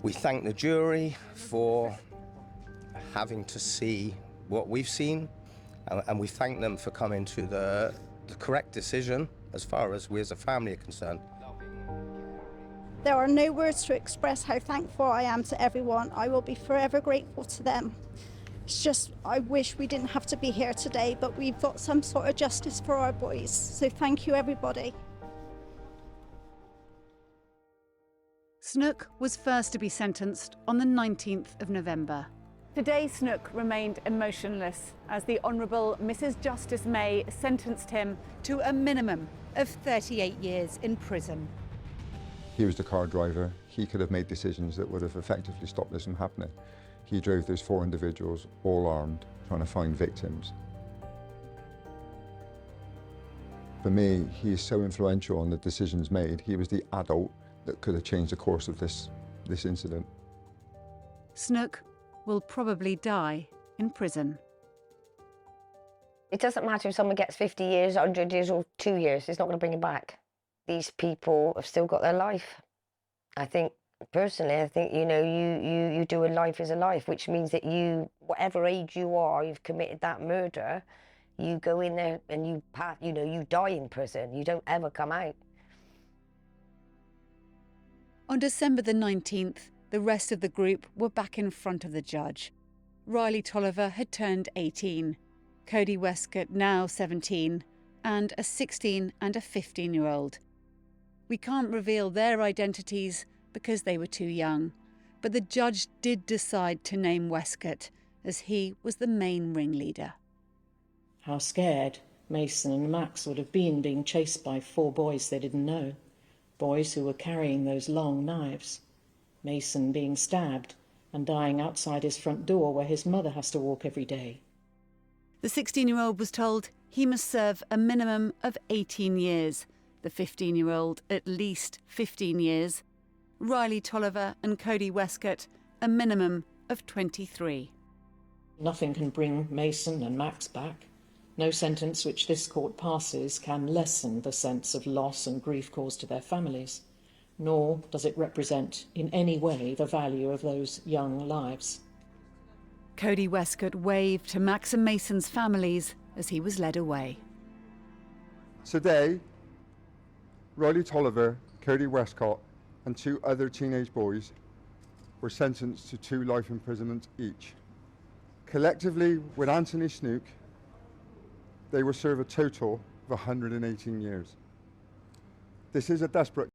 We thank the jury for having to see what we've seen, and we thank them for coming to the correct decision as far as we as a family are concerned. There are no words to express how thankful I am to everyone. I will be forever grateful to them. It's just, I wish we didn't have to be here today, but we've got some sort of justice for our boys. So thank you, everybody. Snook was first to be sentenced on the 19th of November. Today, Snook remained emotionless as the Honourable Mrs. Justice May sentenced him to a minimum of 38 years in prison. He was the car driver. He could have made decisions that would have effectively stopped this from happening. He drove those 4 individuals, all armed, trying to find victims. For me, he is so influential on the decisions made. He was the adult that could have changed the course of this incident. Snook will probably die in prison. It doesn't matter if someone gets 50 years, 100 years or 2 years, it's not going to bring it back. These people have still got their life. I think, personally, I think, you know, you do a life is a life, which means that you, whatever age you are, you've committed that murder, you go in there and you die in prison. You don't ever come out. On December the 19th, the rest of the group were back in front of the judge. Riley Tolliver had turned 18, Cody Westcott now 17, and a 16 and a 15-year-old. We can't reveal their identities because they were too young, but the judge did decide to name Westcott as he was the main ringleader. How scared Mason and Max would have been being chased by 4 boys they didn't know, boys who were carrying those long knives. Mason being stabbed and dying outside his front door where his mother has to walk every day. The 16-year-old was told he must serve a minimum of 18 years, the 15-year-old at least 15 years, Riley Tolliver and Cody Westcott a minimum of 23. Nothing can bring Mason and Max back. No sentence which this court passes can lessen the sense of loss and grief caused to their families, nor does it represent in any way the value of those young lives. Cody Westcott waved to Max and Mason's families as he was led away. Today, Riley Tolliver, Cody Westcott and 2 other teenage boys were sentenced to 2 life imprisonment each. Collectively, with Anthony Snook, they will serve a total of 118 years. This is a desperate